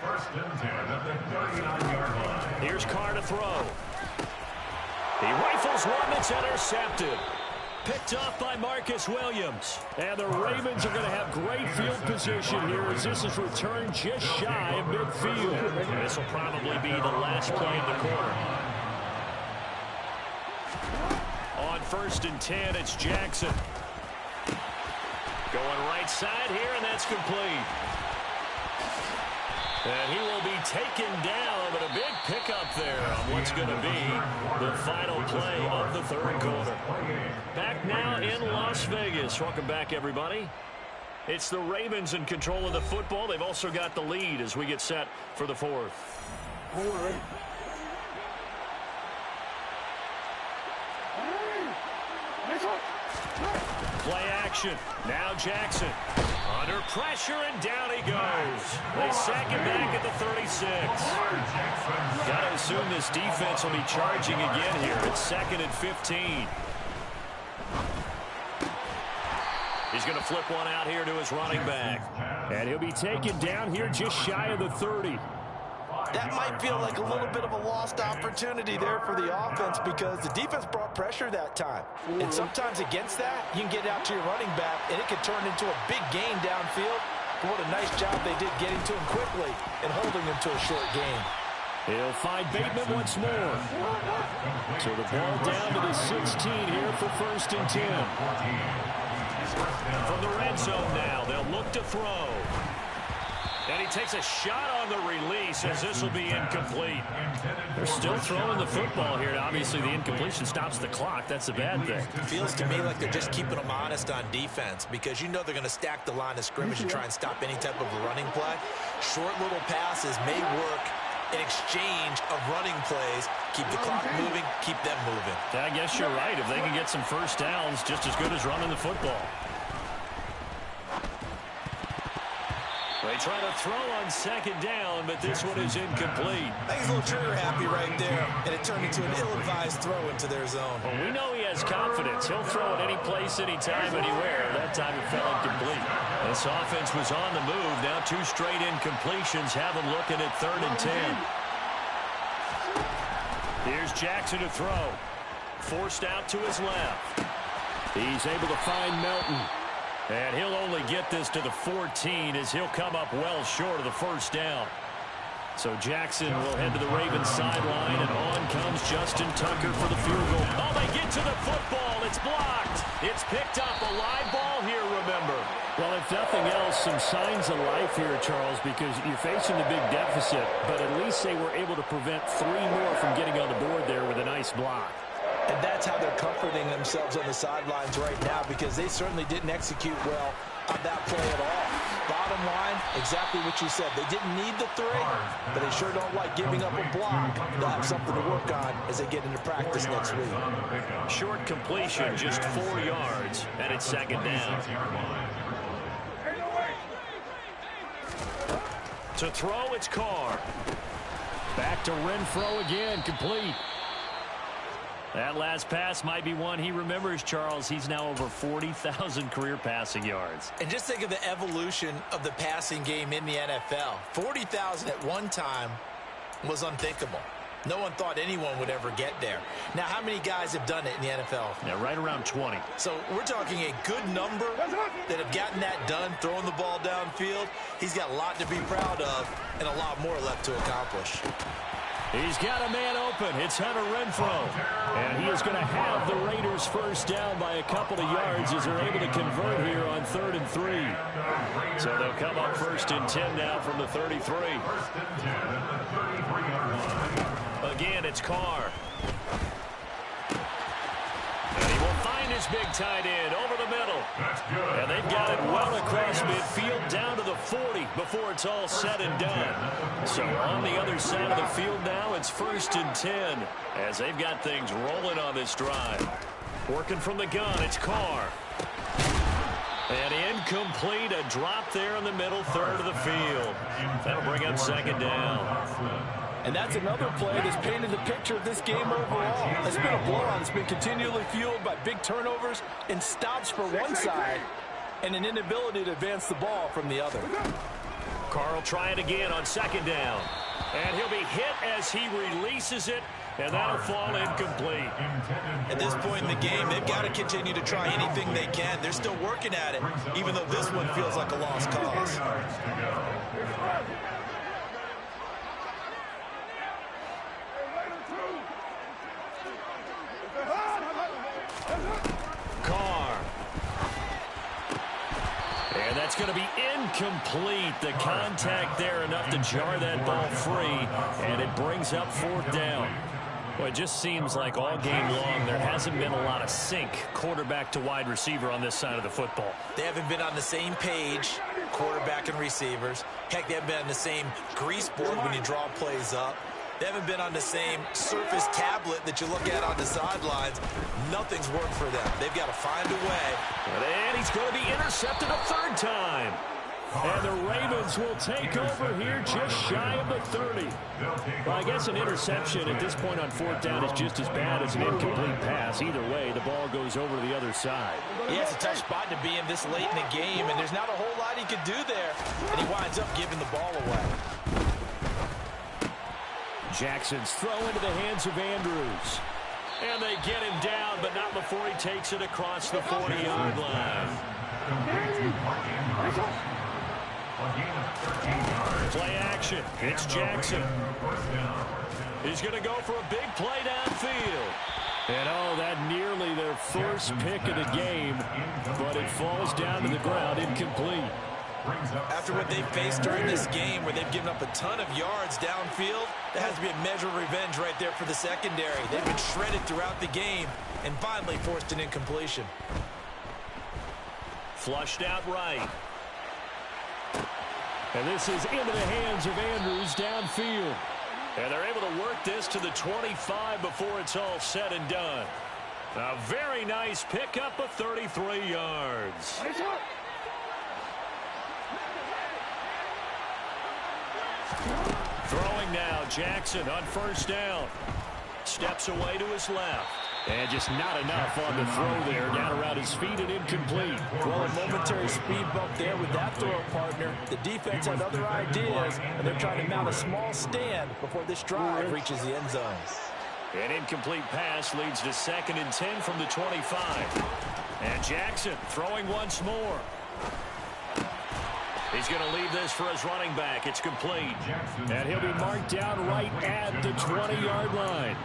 1st and 10 at the 39-yard line. Here's Carr to throw. He rifles one that's intercepted. Picked off by Marcus Williams. And the Ravens are going to have great field position here as this is returned just shy of midfield. This will probably be the last play of the quarter. On 1st and 10, it's Jackson. Going right side here, and that's complete. And he will be taken down, but a big pickup there on what's going to be the final play of the 3rd quarter. Back now in Las Vegas. Welcome back, everybody. It's the Ravens in control of the football. They've also got the lead as we get set for the 4th. Play action. Now Jackson. Under pressure, and down he goes. They sack him back at the 36. Got to assume this defense will be charging again here. It's 2nd and 15. He's going to flip one out here to his running back. And he'll be taken down here just shy of the 30. That might feel like a little bit of a lost opportunity there for the offense because the defense brought pressure that time. And sometimes against that, you can get out to your running back, and it can turn into a big gain downfield. But what a nice job they did getting to him quickly and holding him to a short gain. He'll find Bateman once more. So the ball down to the 16 here for 1st and 10. From the red zone now, they'll look to throw. And he takes a shot on the release as this will be incomplete. They're still throwing the football here. Obviously, the incompletion stops the clock. That's a bad thing. Feels to me like they're just keeping them honest on defense because you know they're going to stack the line of scrimmage and try and stop any type of a running play. Short little passes may work in exchange of running plays. Keep the clock moving, keep them moving. I guess you're right. If they can get some 1st downs, just as good as running the football. They try to throw on 2nd down, but this one is incomplete. I think he's a little trigger happy right there, and it turned into an ill-advised throw into their zone. Well, we know he has confidence. He'll throw it any place, anytime, anywhere. That time it fell incomplete. This offense was on the move. Now 2 straight incompletions have him looking at 3rd and 10. Here's Jackson to throw. Forced out to his left. He's able to find Melton. And he'll only get this to the 14 as he'll come up well short of the 1st down. So Jackson will head to the Ravens sideline, and on comes Justin Tucker for the field goal. Oh, they get to the football. It's blocked. It's picked up. A live ball here, remember. Well, if nothing else, some signs of life here, Charles, because you're facing the big deficit, but at least they were able to prevent 3 more from getting on the board there with a nice block. And that's how they're comforting themselves on the sidelines right now because they certainly didn't execute well on that play at all. Bottom line, exactly what you said. They didn't need the 3, but they sure don't like giving up a block. They'll have something to work on as they get into practice next week. Short completion, just 4 yards, and it's 2nd down. To throw, it's Carr. Back to Renfro again, complete. That last pass might be one he remembers, Charles. He's now over 40,000 career passing yards. And just think of the evolution of the passing game in the NFL. 40,000 at one time was unthinkable. No one thought anyone would ever get there. Now, how many guys have done it in the NFL? Yeah, right around 20. So we're talking a good number that have gotten that done, throwing the ball downfield. He's got a lot to be proud of and a lot more left to accomplish. He's got a man open. It's Hunter Renfro. And he is going to have the Raiders 1st down by a couple of yards as they're able to convert here on 3rd and 3. So they'll come up 1st and 10 now from the 33. Again, it's Carr. And he will find his big tight end over the middle. And they've got it well across midfield down to the 40 before it's all said and done. So on the other side of the field now, it's 1st and 10 as they've got things rolling on this drive. Working from the gun, it's Carr. And incomplete, a drop there in the middle third of the field. That'll bring up 2nd down. And that's another play that's painted the picture of this game overall. It's been a blowout. It's been continually fueled by big turnovers and stops for one side and an inability to advance the ball from the other. Carl trying again on second down. And he'll be hit as he releases it, and that'll fall incomplete. At this point in the game, they've got to continue to try anything they can. They're still working at it, even though this one feels like a lost cause. Carr. And that's going to be incomplete. The contact there enough to jar that ball free, and it brings up fourth down. Well, it just seems like all game long there hasn't been a lot of sync quarterback to wide receiver on this side of the football. They haven't been on the same page, quarterback and receivers. Heck, they haven't been on the same grease board when you draw plays up. They haven't been on the same surface tablet that you look at on the sidelines. Nothing's worked for them. They've got to find a way. And he's going to be intercepted a third time. And the Ravens will take over here just shy of the 30. Well, I guess an interception at this point on fourth down is just as bad as an incomplete pass. Either way, the ball goes over to the other side. Yeah, it's a tough spot to be in this late in the game, and there's not a whole lot he could do there. And he winds up giving the ball away. Jackson's throw into the hands of Andrews. And they get him down, but not before he takes it across the 40-yard line. Play action. It's Jackson. He's going to go for a big play downfield. And, oh, that nearly their first pick of the game, but it falls down to the ground incomplete. After what they've faced during this game where they've given up a ton of yards downfield, there has to be a measure of revenge right there for the secondary. They've been shredded throughout the game and finally forced an incompletion. Flushed out right. And this is into the hands of Andrews downfield. And they're able to work this to the 25 before it's all said and done. A very nice pickup of 33 yards. Throwing now, Jackson on first down. Steps away to his left. And just not enough on the throw there. Down around his feet and incomplete. Well, a momentary speed bump there with that throw partner. The defense has other ideas, and they're trying to mount a small stand before this drive reaches the end zone. An incomplete pass leads to 2nd and 10 from the 25. And Jackson throwing once more. He's going to leave this for his running back. It's complete. And he'll be marked down right at the 20-yard line.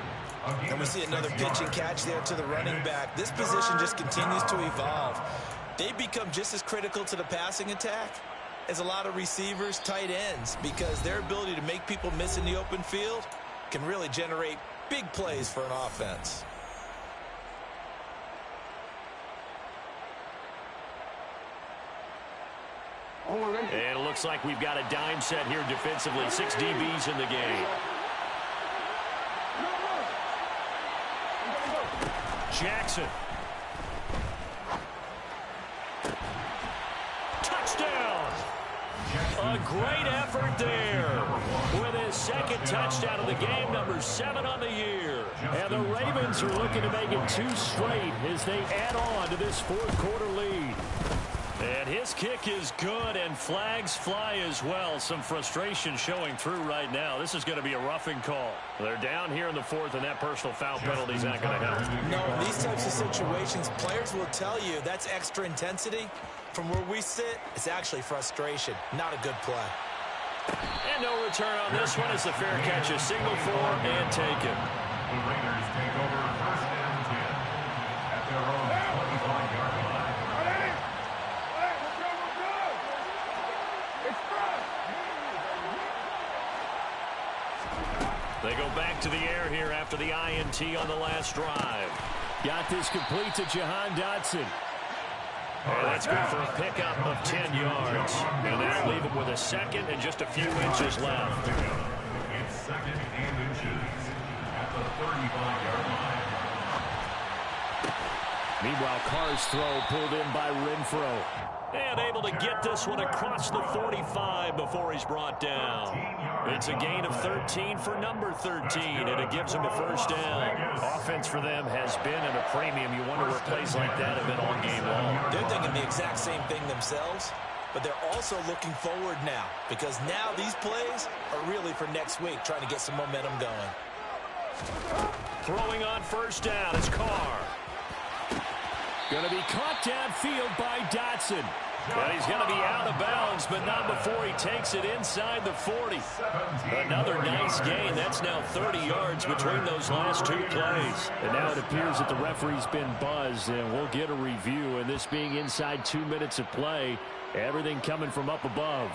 And we see another pitch and catch there to the running back. This position just continues to evolve. They become just as critical to the passing attack as a lot of receivers, tight ends, because their ability to make people miss in the open field can really generate big plays for an offense. And it looks like we've got a dime set here defensively. 6 DBs in the game. Jackson. Touchdown. A great effort there with his 2nd touchdown of the game, number 7 on the year. And the Ravens are looking to make it 2 straight as they add on to this 4th quarter lead. And his kick is good, and flags fly as well. Some frustration showing through right now. This is going to be a roughing call. They're down here in the 4th, and that personal foul penalty is not going to help. No, in these types of situations, players will tell you that's extra intensity. From where we sit, it's actually frustration, not a good play. And no return on this one as the fair catch is signaled for and taken. The Raiders take over 1st and 10 at their own 25-yard line. They go back to the air here after the INT on the last drive. Got this complete to Jahan Dotson. And that's good for a pickup of 10 yards. And that'll leave him with a 2nd and just a few inches left. It's 2nd and inches at the 35-yard line. Meanwhile, Carr's throw pulled in by Renfro. And able to get this one across the 45 before he's brought down. It's a gain of 13 for number 13, and it gives him a first down. Offense for them has been at a premium. You wonder where plays like that have been all game long. They're thinking the exact same thing themselves, but they're also looking forward now, because now these plays are really for next week, trying to get some momentum going. Throwing on first down is Carr. Going to be caught downfield by Dotson. And he's going to be out of bounds, but not before he takes it inside the 40. Another nice gain. That's now 30 yards between those last two plays. And now it appears that the referee's been buzzed, and we'll get a review. And this being inside 2 minutes of play, everything coming from up above.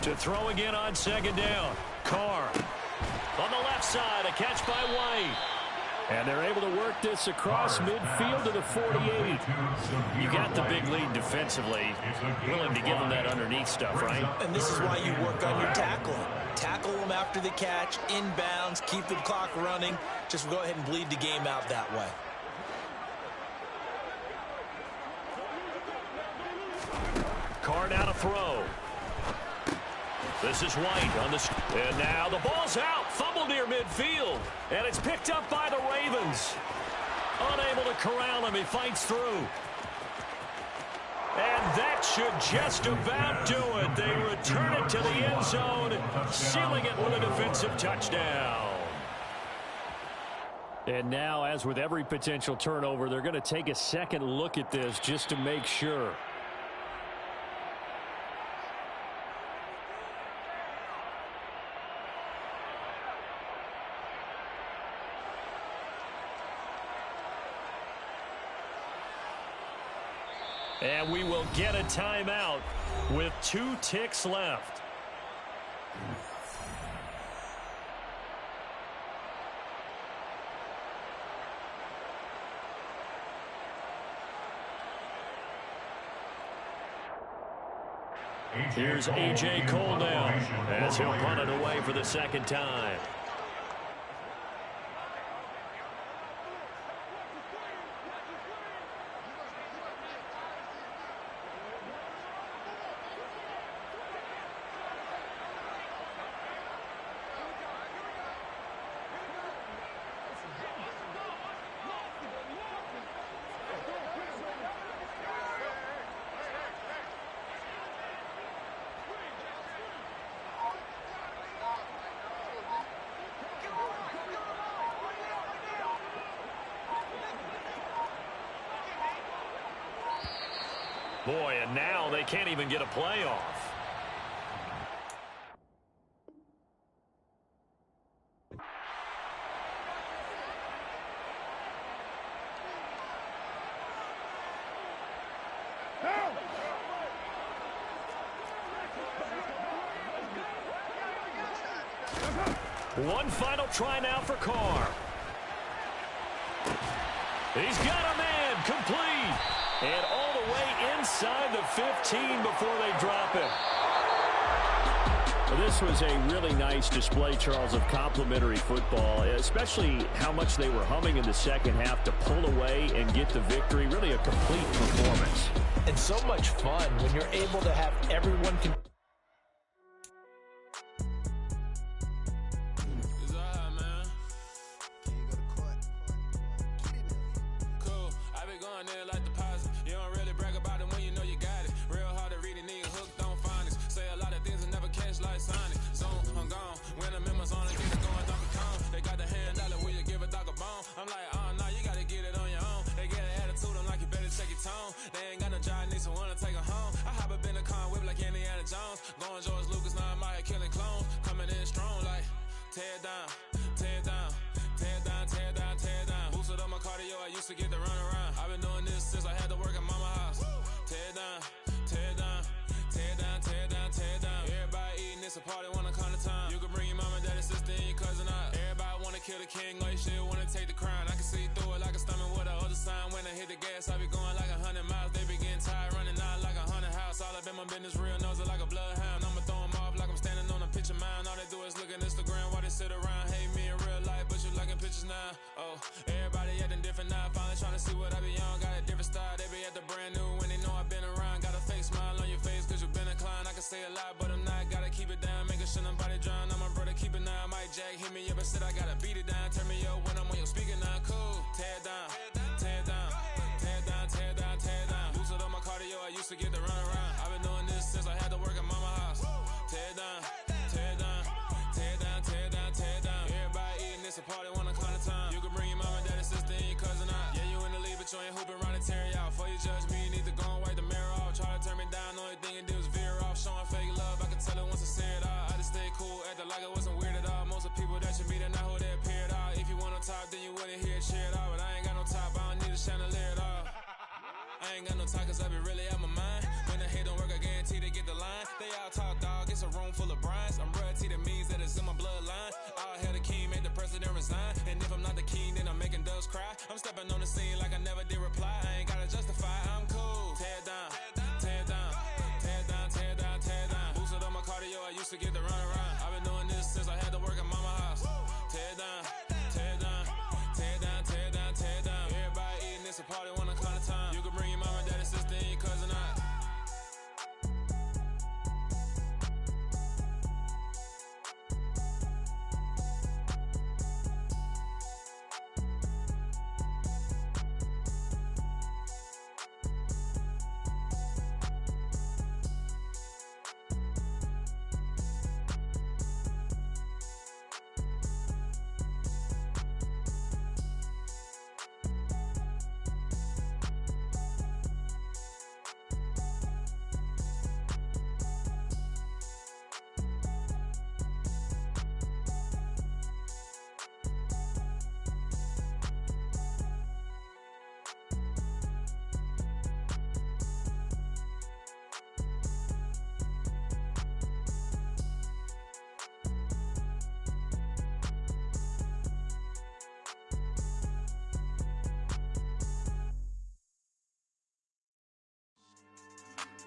To throw again on second down. Carr on the left side, a catch by White. And they're able to work this across midfield to the 48. You got the big lead defensively. Willing to give them that underneath stuff, right? And this is why you work on your tackling. Tackle them after the catch, inbounds, keep the clock running. Just go ahead and bleed the game out that way. Carr now to throw. This is White on the... And now the ball's out. Fumble near midfield. And it's picked up by the Ravens. Unable to corral him. He fights through. And that should just about do it. They return it to the end zone, sealing it with a defensive touchdown. And now, as with every potential turnover, they're going to take a second look at this just to make sure. And we will get a timeout with 2 ticks left. Here's A.J. Cole now as he'll punt it away for the second time. Boy, and now they can't even get a playoff. One final try now for Carr. He's got a man, complete. And all the way inside the 15 before they drop it. This was a really nice display, Charles, of complimentary football, especially how much they were humming in the second half to pull away and get the victory. Really a complete performance. And so much fun when you're able to have everyone... It's a party when I come to town. kill the king, like shit, wanna take the crown. I can see through it like a stomach with a other sign. When I hit the gas, I be going like 100 miles. They be getting tired, running out like 100 house. All up in my business, real nosy like a bloodhound. I'ma throw them off like I'm standing on a picture mound. All they do is look at Instagram while they sit around. Hate me in real life, but you liking pictures now. Oh, everybody acting different now. Finally trying to see what I be on. Got a different style, they be at the brand new when they know I've been around. Got a fake smile on your face cause you been inclined. I can say a lot, but I'm not. Gotta keep it down, making sure nobody drown. I'm my brother, keep it now. Mike Jack hit me up and said I gotta beat it down. Turn me up when I'm on your speaker now. Cool, tear it down, tear it down, tear it down, tear it down, tear it down. Lose it on my cardio, I used to get to run around. I've been doing this since I had to work at mama house. Tear it down, tear it down, tear it down, tear it down, tear it down. Everybody eating, it's a party, one o'clock of time. You can bring your mama, daddy, sister, and your cousin out. Yeah, you in the lead, but you ain't hooping around and tear you out. Before you judge me, you need to go and wipe the mirror off. Try to turn me down, only thing you did was veer off. Showing fake love, I can tell it once I see it all. I just stay cool, acting like it wasn't weird at all. Most of the people that you meet are not who they appear at all. If you want on top, then you wouldn't hear it cheer at all. But I ain't got no top, I don't need a chandelier at all. I ain't got no talk cause I be really out my mind. When the hate don't work, I guarantee they get the line. They all talk dog, it's a room full of brinds. I'm royalty, that means that it's in my bloodline. All hail the king, make the president resign. And if I'm not the king, then I'm making doves cry. I'm stepping on the scene like I never did reply. I ain't gotta justify, I'm cool. Tear it down, tear it down, tear it down, tear it down, tear it down. Boosted on my cardio, I used to get to run around. I've been doing this since I had to work at mama house. Tear it down, tear it down, tear it down, tear it down, tear it down. Everybody eating, it's a party, one o'clock of time. You can bring your mama, daddy, sister, and your cousin out.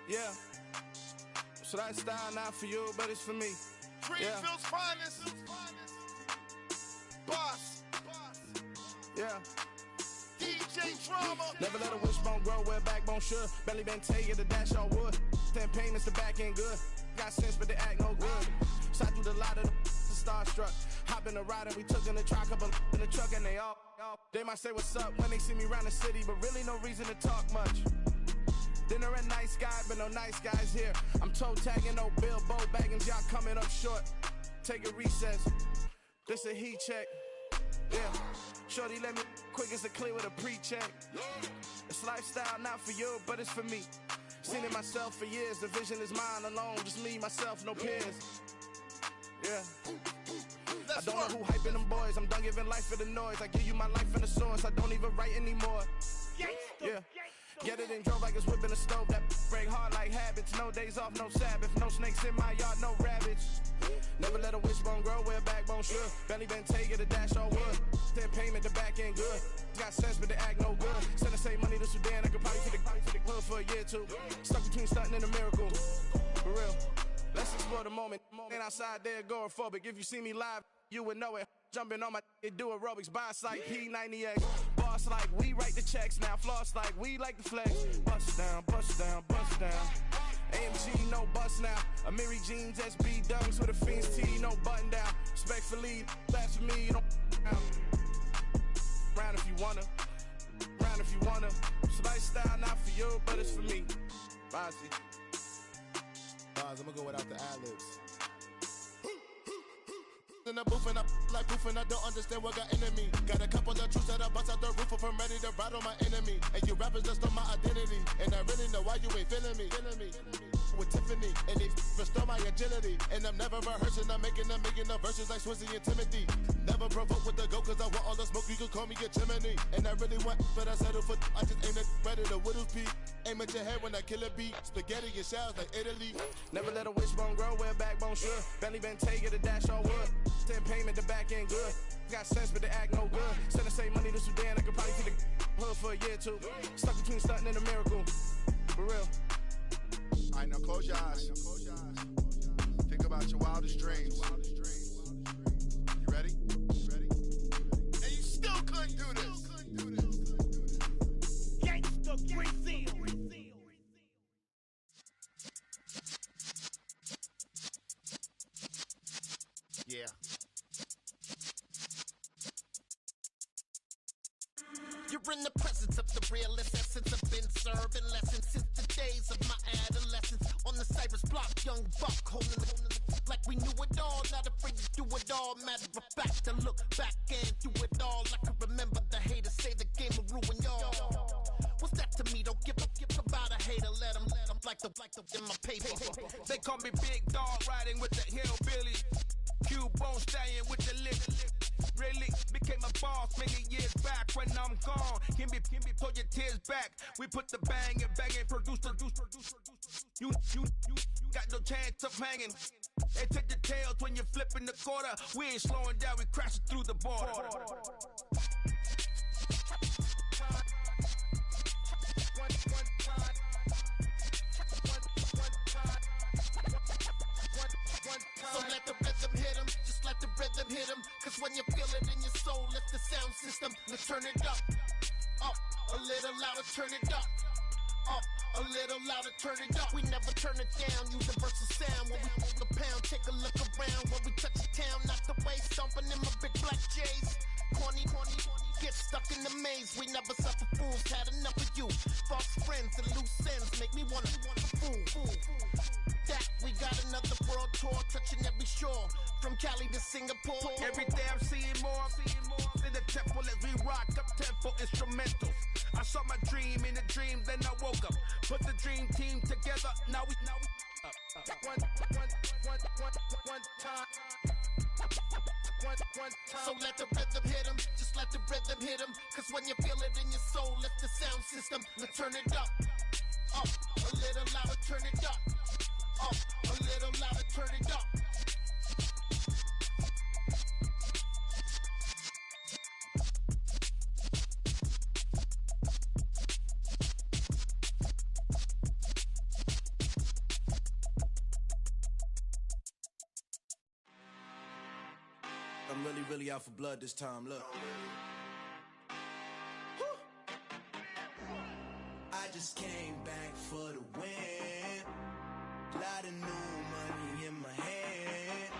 Yeah, so that style not for you, but it's for me. Greenfield's finest. Boss. Yeah. DJ Drama. Never let a wishbone grow where a backbone should. Belly been take the dash on wood. 10 payments, the back end good. Got sense, but they act no good. Shot through the lot of the starstruck. Hop in the ride and we took in the truck, couple in the truck, and they all. They might say what's up when they see me around the city, but really no reason to talk much. Dinner a nice guy, but no nice guys here. I'm toe tagging, no Bilbo Baggins, y'all coming up short. Take a recess, this a heat check. Yeah, shorty let me quick as a clear with a pre-check. It's lifestyle not for you, but it's for me. Seen it myself for years, the vision is mine alone. Just me, myself, no peers. Yeah. I don't know who hyping them boys, I'm done giving life for the noise. I give you my life in the source, I don't even write anymore. Yeah. Get it and drove like it's whipping a stove. That break hard like habits. No days off, no Sabbath. No snakes in my yard, no rabbits. Never let a wishbone grow where a backbone should. Belly been taking the dash on wood. 10 payment, the back end good. Got sense, but they act no good. Send the same money to Sudan. I could probably take the hood for a year or two. Stuck between stunting and a miracle. For real. Let's explore the moment. Ain't outside there agoraphobic. If you see me live, you would know it. Jumping on my do aerobics, boss like P90X. Boss like we write the checks now. Floss like we like the flex. Bust down, bust down, bust down. AMG, no bust now. Amiri jeans, SB dunks with a Fiends T, no button down. Respectfully, that's for me, you don't round if you wanna. Round if you wanna. It's lifestyle not for you, but it's for me. Bossy. Bars, I'm gonna go without the ad-libs. In the booth and I like proof and I don't understand what got into me. Got a couple of truths that I bust out the roof if I'm ready to ride on my enemy. And you rappers just on my identity, and I really know why you ain't feeling me. with Tiffany. And they restore my agility. And I'm never rehearsing, I'm making the verses like Swizzy and Timothy. Never provoke with the go, cause I want all the smoke, you can call me a chimney. And I really want, but I settle for, I just aim at better the widow's peak. Aim at your head when I kill a beat. Spaghetti and shells like Italy. Never let a wishbone grow where a backbone should. Bentley Bentayga, the dash all wood. 10 payment, the back end good. Got sense, but the act no good. Send the same money to Sudan, I could probably see the hood for a year or two. Stuck between stunting and a miracle. For real. Alright, now close your eyes. Think about your wildest dreams. You ready? And you still couldn't do this. Gangsta Brazil. Yeah. You're in the presence of the realest essence. I've been serving lessons since the days of my adolescence. On the Cypress block, young buck holding it like we knew it all. Not afraid to do it all. Matter of fact, to look back and do it all. I can remember the haters say the game will ruin y'all. What's that to me? Don't give about a hater. Let them like the in my paper. They call me Big Dog, riding with the hillbilly. Cubone staying with the lick. Really became a boss many years back. When I'm gone, can be pull your tears back. We put the bang and produce. You got no chance of hanging. They take the tails when you're flipping the quarter. We ain't slowing down, we crashing through the border. So let the rhythm hit him, just let the rhythm hit him. Cause when you feel it in your soul, lift the sound system. Let's turn it up, a little louder, turn it up, a little louder, turn it up. We never turn it down, universal sound. When we move the pound, take a look around. When we touch the town, knock the way, stomping in my big black J's. Corny, get stuck in the maze. We never suffer fools, had enough of you. False friends and loose ends make me wanna fool. That we got another world tour, touching every shore, from Cali to Singapore. Every day I'm seeing more in the temple as we rock up tempo instrumentals. I saw my dream in a dream, then I woke up. Put the dream team together, now we One time. So let the rhythm hit him, just let the rhythm hit him. Cause when you feel it in your soul, lift the sound system. Let's turn it up, a little louder, turn it up, a little louder, turn it up. I'm really out for blood this time, look. I just came back for the win. Lot of new money in my hand.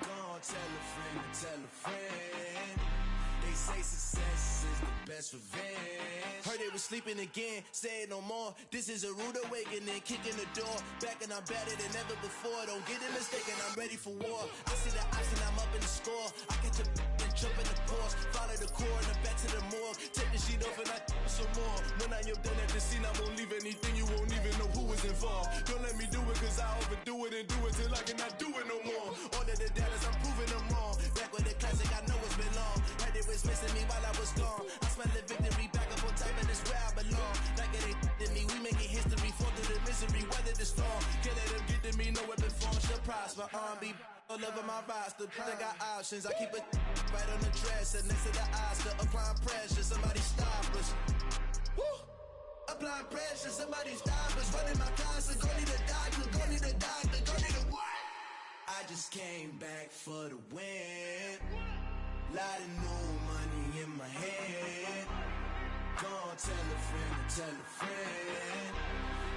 Gonna tell a friend to tell a friend. They say success is the best revenge. Heard they was sleeping again, say it no more. This is a rude awakening, kicking the door. Back and I'm better than ever before. Don't get it mistaken, I'm ready for war. I see the option, I'm up in the score. I catch a and jump in the course. Follow the core and then back to the morgue. Take the sheet off and I some more. When I am done at the scene, I won't leave anything. You won't even know who is involved. Don't let me do it cause I overdo it and do it till I cannot do it no more. All of the doubters, I'm proving them wrong. Back with the classic, I know it's been long. Heard they was missing me while I was gone. I smell the victory back up on top and it's where I belong. Like it ain't to me, we making history. Fall through the misery, weather the storm. Can't let them get to me, no weapon form shall prosper. R&B all over my roster. I got options, I keep it right on the dresser. Next to the Oscar, applying pressure. Somebody stop us. Woo! Applying pressure, somebody stop us. Running my closet, go need a doctor, go need a doctor, go need a what? I just came back for the win. Lot of new money in my hand. Gonna tell a friend to tell a friend.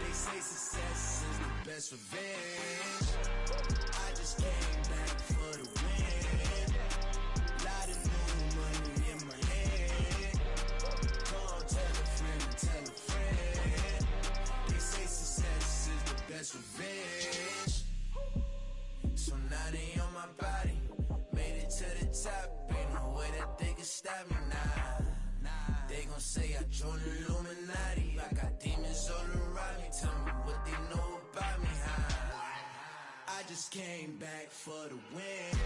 They say success is the best revenge. I just came back for the win. Lot of new money in my hand. Gonna tell a friend to tell a friend. They say success is the best revenge. So now they on my body. Made it to the top. Ain't no way that they can stop me now. They gon' say I joined the Illuminati. I got demons all around me. Tell me what they know about me high. I just came back for the win.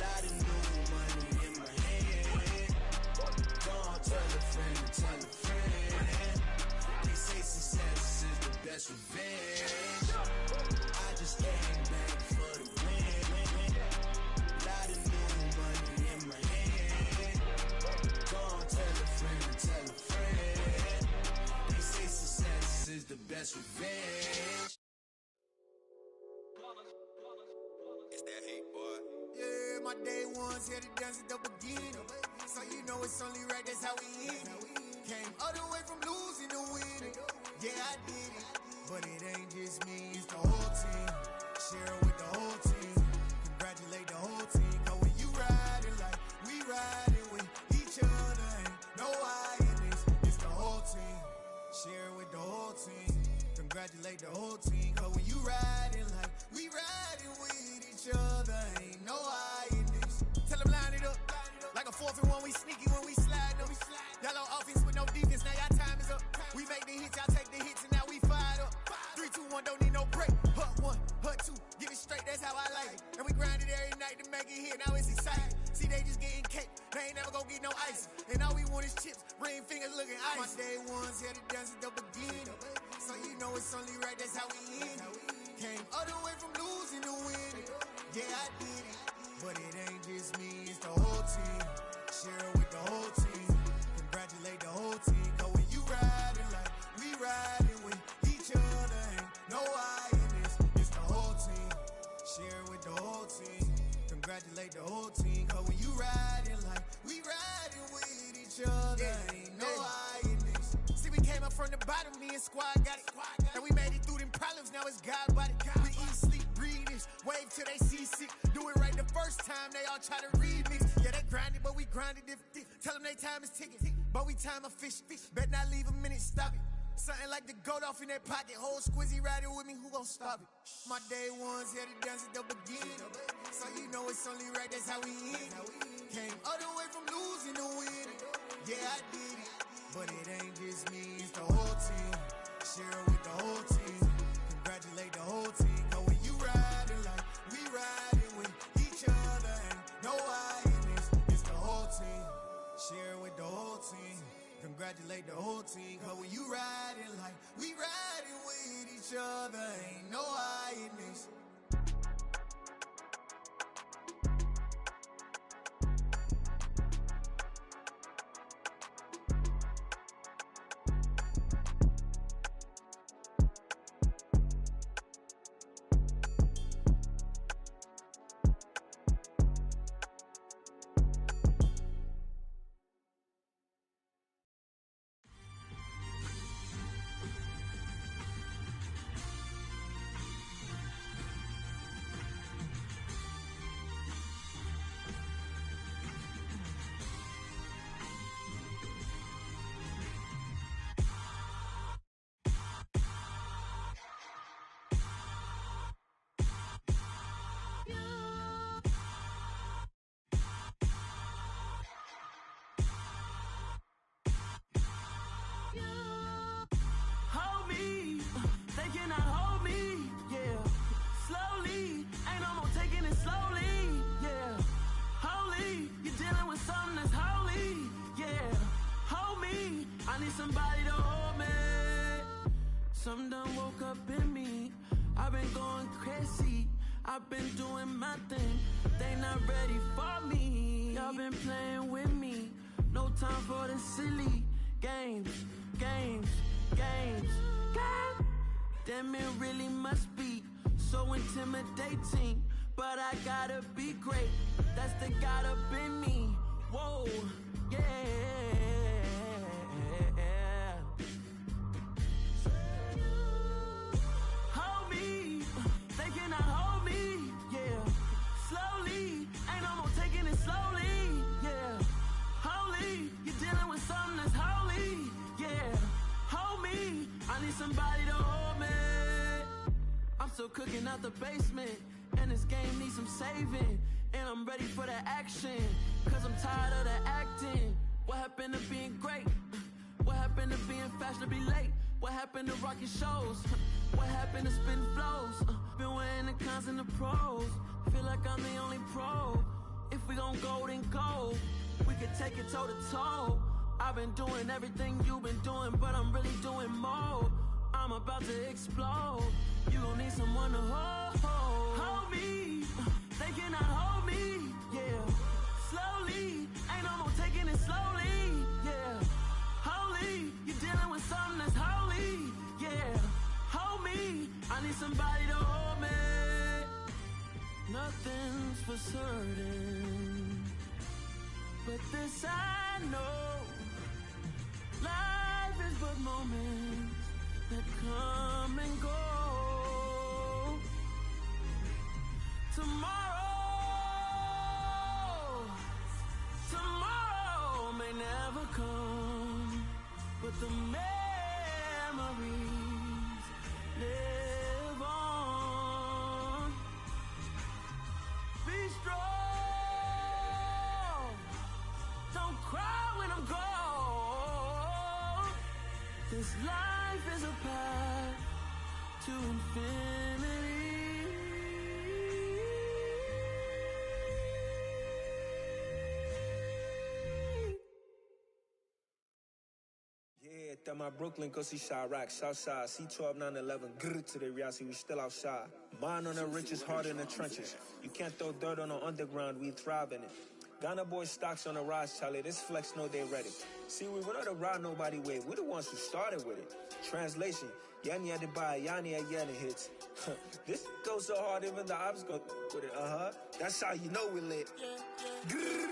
Lot of new money in my hand. Don't tell a friend to tell a friend. They say success is the best revenge. I just came back for the win. Lot of new money in my hand. Don't tell a friend to tell a friend. They say success is the best revenge. It's that hate, boy. Yeah, my day ones here to dance at the beginning. So you know it's only right, that's how we end it. Came all the way from losing to winning. Yeah, I did it. But it ain't just me, it's the whole team. Share it with the whole team. Congratulate the whole team. Cause when you riding like we riding with each other, ain't no I in this. It's the whole team. Share it with the whole team. Congratulate the whole team. Cause when you riding like we riding with each other, ain't no I in this. Tell them line it up. Like a 4th and 1, we sneaky when we slide them. Y'all on offense with no defense, now y'all time is up. We make the hits, y'all take the hits, and now we fired up. 3, 2, 1, don't need no break. Hut 1, hut 2, get it straight, that's how I like it. And we grind it every night to make it hit, now it's exciting. See, they just getting cake, they ain't never gonna get no ice. And all we want is chips, ring fingers looking ice. My day ones here to dance at the beginning. So you know it's only right, that's how we end it. Came all the way from losing to winning. Yeah, I did it. But it ain't just me, it's the whole team. Share it with the whole team. Congratulate the whole team. Cause when you riding like we riding with each other, ain't no I in this. It's the whole team. Share it with the whole team. Congratulate the whole team. Cause when you riding like we riding with each other, ain't no I in this. See, we came up from the bottom, me and squad got it. And we made it through them problems, now it's God body. We eat, sleep, breathe this. Wave till they see sick. Do it right the first time, they all try to remix. Yeah, they grinded, but we grinded different. Tell them they time is ticking, but we time efficient. Bet not leave a minute, stop it. Something like the goat off in their pocket. Whole squizzy riding with me, who gon' stop it? My day ones here to dance at the beginning. So you know it's only right, that's how we end it. Came all the way from losing to winning. Yeah, I did it. But it ain't just me, it's the whole team. Share it with the whole team. Congratulate the whole team. Cause when you riding like we riding with each other, ain't no I in this. It's the whole team. Share it with the whole team. Congratulate the whole team. Cause when you riding like we riding with each other, ain't no I in this. Something done woke up in me. I've been going crazy. I've been doing my thing. They not ready for me. Y'all been playing with me. No time for the silly games. God damn, it really must be so intimidating. But I gotta be great. That's the God up in me. Whoa, yeah. Somebody to hold me. I'm still cooking out the basement, and this game needs some saving. And I'm ready for the action, cause I'm tired of the acting. What happened to being great? What happened to being fashionably late? What happened to rocking shows? What happened to spitting flows? Been weighing the cons and the pros. Feel like I'm the only pro. If we gon' go, then go. We could take it toe to toe. I've been doing everything you've been doing, but I'm really doing more. I'm about to explode. You gon' need someone to hold me. They cannot hold me, yeah. Slowly, ain't no more taking it slowly, yeah. Holy, you're dealing with something that's holy, yeah. Hold me, I need somebody to hold me. Nothing's for certain, but this I know. Life is but moments that come and go. Tomorrow may never come, but the memories live on. Be strong, don't cry when I'm gone. This life is a path to infinity. Yeah, that my Brooklyn, go see Chirac, Southside, C12, 911, grrr to the reality, we still outside. Mine on the riches, hard in the trenches. You can't throw dirt on the underground, we thrive in it. Ghana boys stocks on the rise, Charlie, this flex know they ready. See, we were not to ride nobody with, we the ones who started with it. Translation, Yani had to buy, Yani had Yanni hits. This goes so hard, even the ops go with it, That's how you know we lit. Grrr,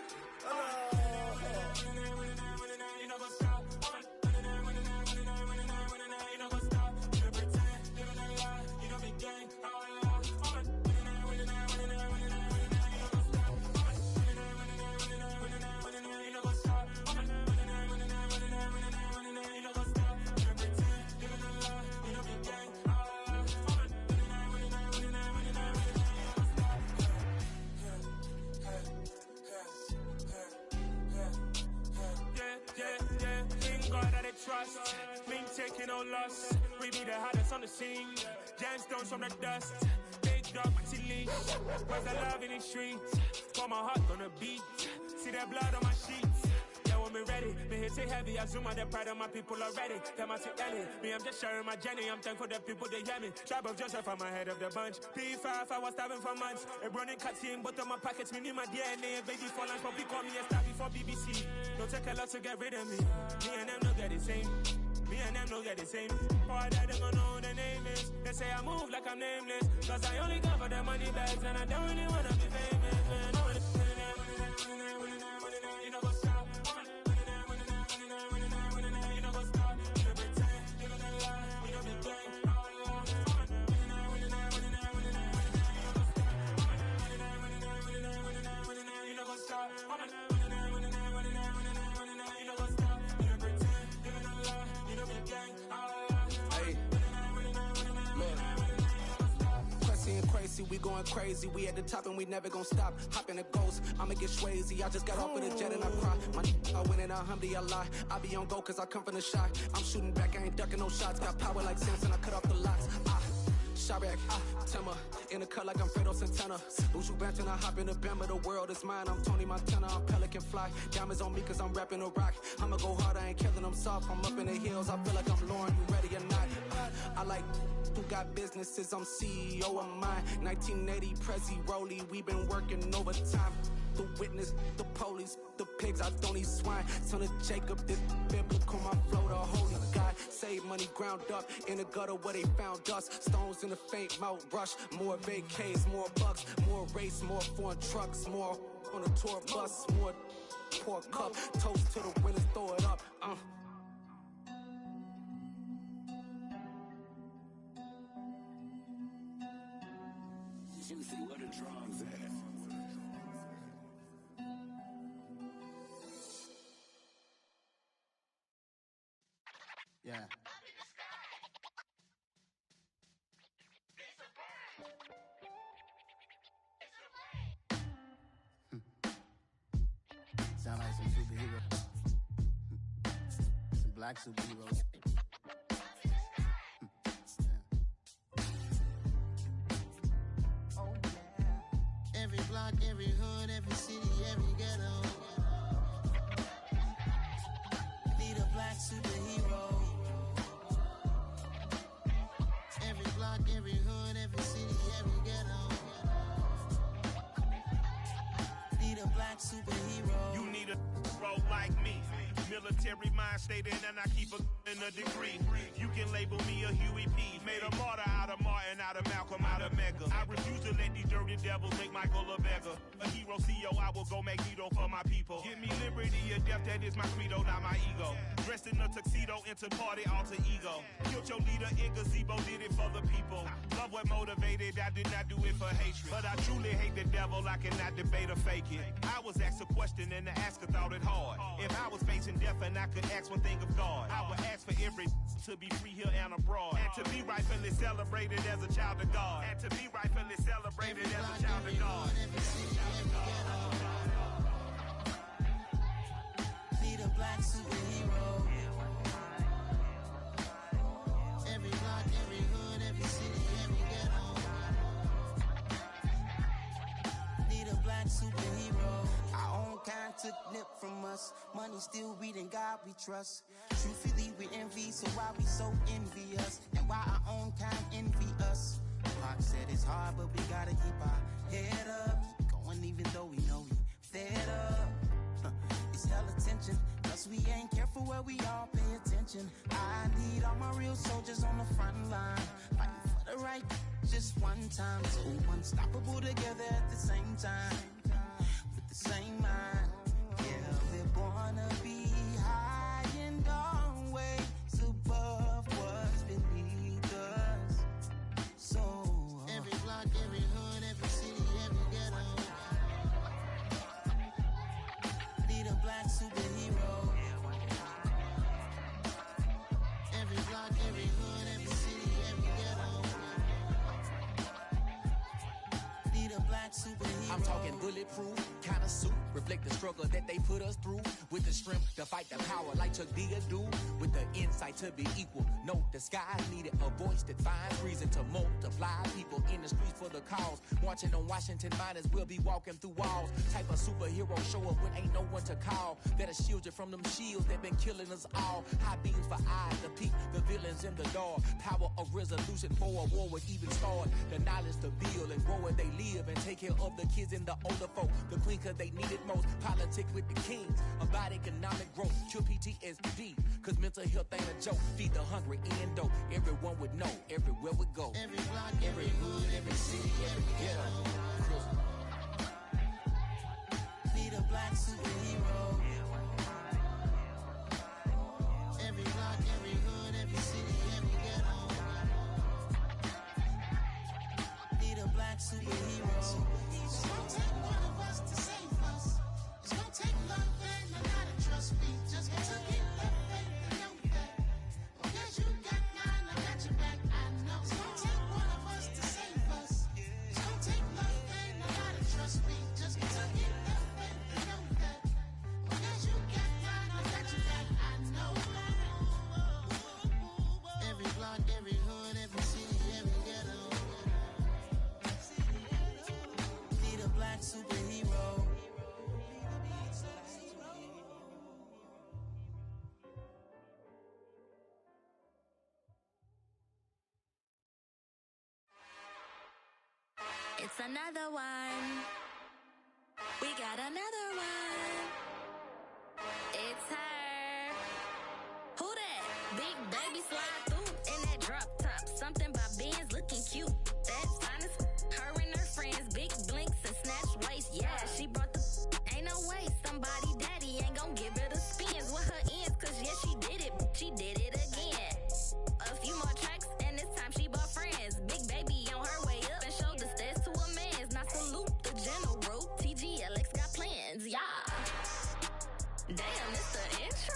Trust, been taking no loss. We be the hardest on the scene. Gemstones from the dust. Big dog, my leash. Where's the love in the streets? Pour my heart on the beat. See that blood on my sheets. Yeah, when me ready, me hit it heavy. I zoom out the pride of my people already. Them I see Ellie. Me, I'm just sharing my journey. I'm thankful that people they hear me. Tribe of Joseph, I'm ahead of the bunch. P5, I was starving for months. A running cuts in, but on my pockets, me need my DNA. Baby for lunch, but we call me a star before BBC. Don't take a lot to get rid of me. Me and them no get the same. Me and them no get the same. All that they gonna know the name is. They say I move like I'm nameless. Cause I only come for the money bags and I don't really wanna be famous, man. You know what's up? You know what's up? You know pretend, you know the lie, you know the game. You know what's up? Crazy, we going crazy. We at the top and we never gonna stop. Hop in the ghost, I'ma get swayzy. I just got off with a jet and I cry. My I win in a Humvee, I lie. I be on go cause I come from the shot. I'm shooting back, I ain't ducking no shots. Got power like Samson, I cut off the locks. Chirac, Timmer, in the cut like I'm Fredo Santana. Buju Banton, I hop in the Bama, the world is mine. I'm Tony Montana, I'm Pelican Fly. Diamonds on me cause I'm rapping a rock. I'ma go hard, I ain't killing them soft. I'm up in the hills, I feel like I'm Lauren, you ready or not? I like who got businesses, I'm CEO of mine. 1980 Prezi Rolly, we been working overtime. The witness, the police, the pigs, I don't eat swine. Son of Jacob, this biblical, my flow, the holy God. Save money ground up in the gutter where they found us. Stones in the faint Mount Rush. More vacays, more bucks, more race, more foreign trucks, more on a tour bus, more pour cup. Toast to the winners, throw it up. Juicy, what a drums at. Yeah. Sound like some superheroes. Some black superheroes. superhero. Every block, every hood, every city, every ghetto. Need a black superhero. You need a bro like me. Military mind stated, and I keep in a degree. You can label me a Huey P. Made a martyr out of Martin, out of Malcolm, out of Mega. I refuse to let these dirty devils make Michael a beggar. A hero CEO, I will go Magneto for my people. Give me liberty or death, that is my credo, not my ego. Dressed in a tuxedo, into party, alter ego. Killed your leader in gazebo, did it for the people. Love what motivated, I did not do it for hatred. But I truly hate the devil, I cannot debate or fake it. I was asked a question and the asker thought it hard. If I was facing death and I could ask one thing of God, I would ask for every to be free here and abroad, and to be rightfully celebrated as a child of God, and to be rightfully celebrated as a child of God. Need a black superhero. Every block, every hood, every city, every ghetto. Need a black superhero. Our own kind took nip from us. Money still reading God we trust. Truthfully we envy, so why we so envious? And why our own kind envy us? Pac said it's hard, but we gotta keep our head up. Going even though we know we fed up. It's hell attention, cause we ain't careful where we all pay attention. I need all my real soldiers on the front line, fighting for the right just one time. So unstoppable together at the same time, with the same mind. Yeah, we're born to be high and always above what's beneath us. So every block, every hood, every city, every ghetto. Need a black superhero. Every block, every hood, every city, every ghetto. Need a black superhero. I'm talking bulletproof kind of suit, reflect the struggle that they put us through, with the strength to fight the power like Chuck D do, with the insight to be equal. No, the sky needed a voice that finds reason to multiply people in the streets for the cause. Marching on Washington, might as well be walking through walls. Type of superhero show up when ain't no one to call. That'll shield you from them shields that been killing us all. High beams for eyes to peek the villains in the dark. Power of resolution for a war would even start. The knowledge to build and grow where they live and take care of the kids and the older folk. The queen cause they need it most. Politic with the kings about economic growth. Cure PTSD cause mental health ain't a joke. Feed the hungry and dope. Everyone would know everywhere we go. Every block, every hood, every city, every ghetto. Need a black superhero. Every block, every hood, every city, every ghetto. Need a black superhero. It's gonna take one of us to save us. It's gonna take love and a lot of trust. We just got to get love and know that. Because you got mine, I got your back. I know it's gonna take one of us to save us. It's gonna take love and a lot of trust. We just got to get love and know that. Because you got mine, I got your back. I know. Every block, every hood, every city, every ghetto. Need a black superhero. It's another one. We got another one. It's her. Who that? Big baby slide through in that drop top. Something about Benz looking cute. That's finest. Her and her friends, big blinks and snatch waist. Yeah, she brought the. Ain't no way somebody daddy ain't gon' give her the spins with her ends. Cause yeah, she did it. She did it again. A few more tracks and this time she bought friends. Big baby on her way up and showed the stairs to a man's. Now salute the general. TGLX got plans, yeah. Damn, it's the intro?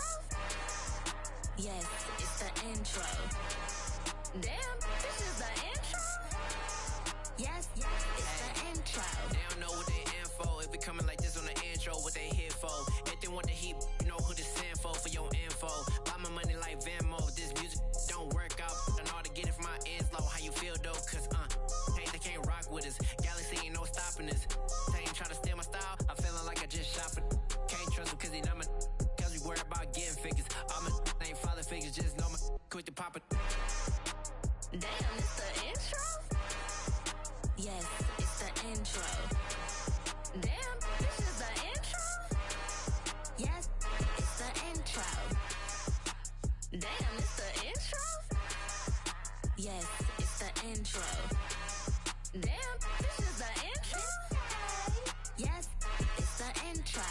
Yes, it's the intro. Damn, this is the intro? Yes, it's the intro. They don't know what they info. If we coming like this on the intro, what they here for? If they want the heat, you know who to send for your info. Buy my money like Venmo. This music don't work out. I know how to get it from my ends low. How you feel though? Cause hey, they can't rock with us. Galaxy ain't no stopping us. They ain't try to steal my style. I'm feeling like I just shot for. Can't trust him cause he not my. Cause we worried about getting figures. All my ain't figures, just know my quick to pop it. Damn, it's the intro? Yes, it's the intro. Damn, this is the intro? Yes, it's the intro. Damn, it's the intro? Yes, it's the intro. Damn, this is the intro? Yes, it's the intro.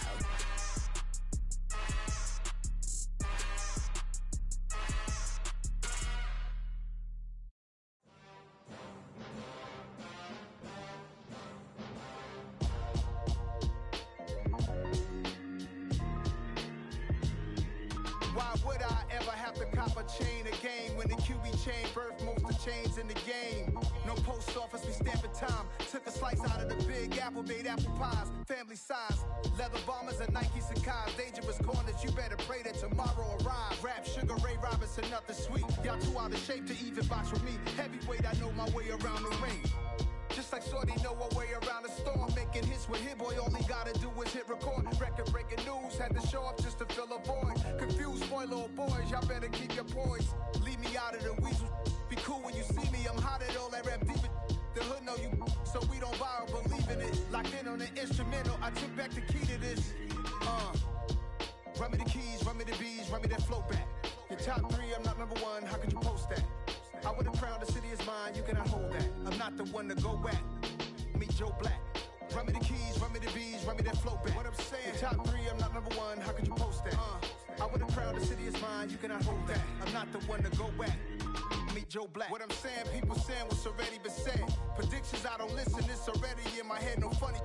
Why would I ever have to cop a chain again when the QB chain birthed most of the chains in the game? No post office, we stamping time. Took a slice out of the big apple, made apple pies, family size. Leather bombers and Nike Sacai's. Dangerous corners, you better pray that tomorrow arrives. Rap, Sugar Ray Robinson, nothing sweet. Y'all too out of shape to even box with me. Heavyweight, I know my way around the ring. Just like Shorty know her way around the storm. Making hits with Hit Boy, all he gotta do is hit record. Record breaking news, had to show up just to fill a void. Confused boy, little boys, y'all better keep your poise. Leave me out of the weasel. Be cool when you see me, I'm hot at all that rap deep. The hood know you, so we don't borrow, believe in it. Locked in on the instrumental, I took back the key to this. Run me the keys, run me the bees, run me that flow back. Your top three, I'm not number one, how could you post that? I would have crowned the city is mine, you cannot hold that. I'm not the one to go back. Meet Joe Black. Run me the keys, run me the bees, run me that flow back. What I'm saying, your top three, I'm not number one, how could you post that? I would have crowned the city is mine, you cannot hold that. I'm not the one to go back. Meet Joe Black. What I'm saying, people saying what's already been said. Predictions, I don't listen, it's already in my head, no funny.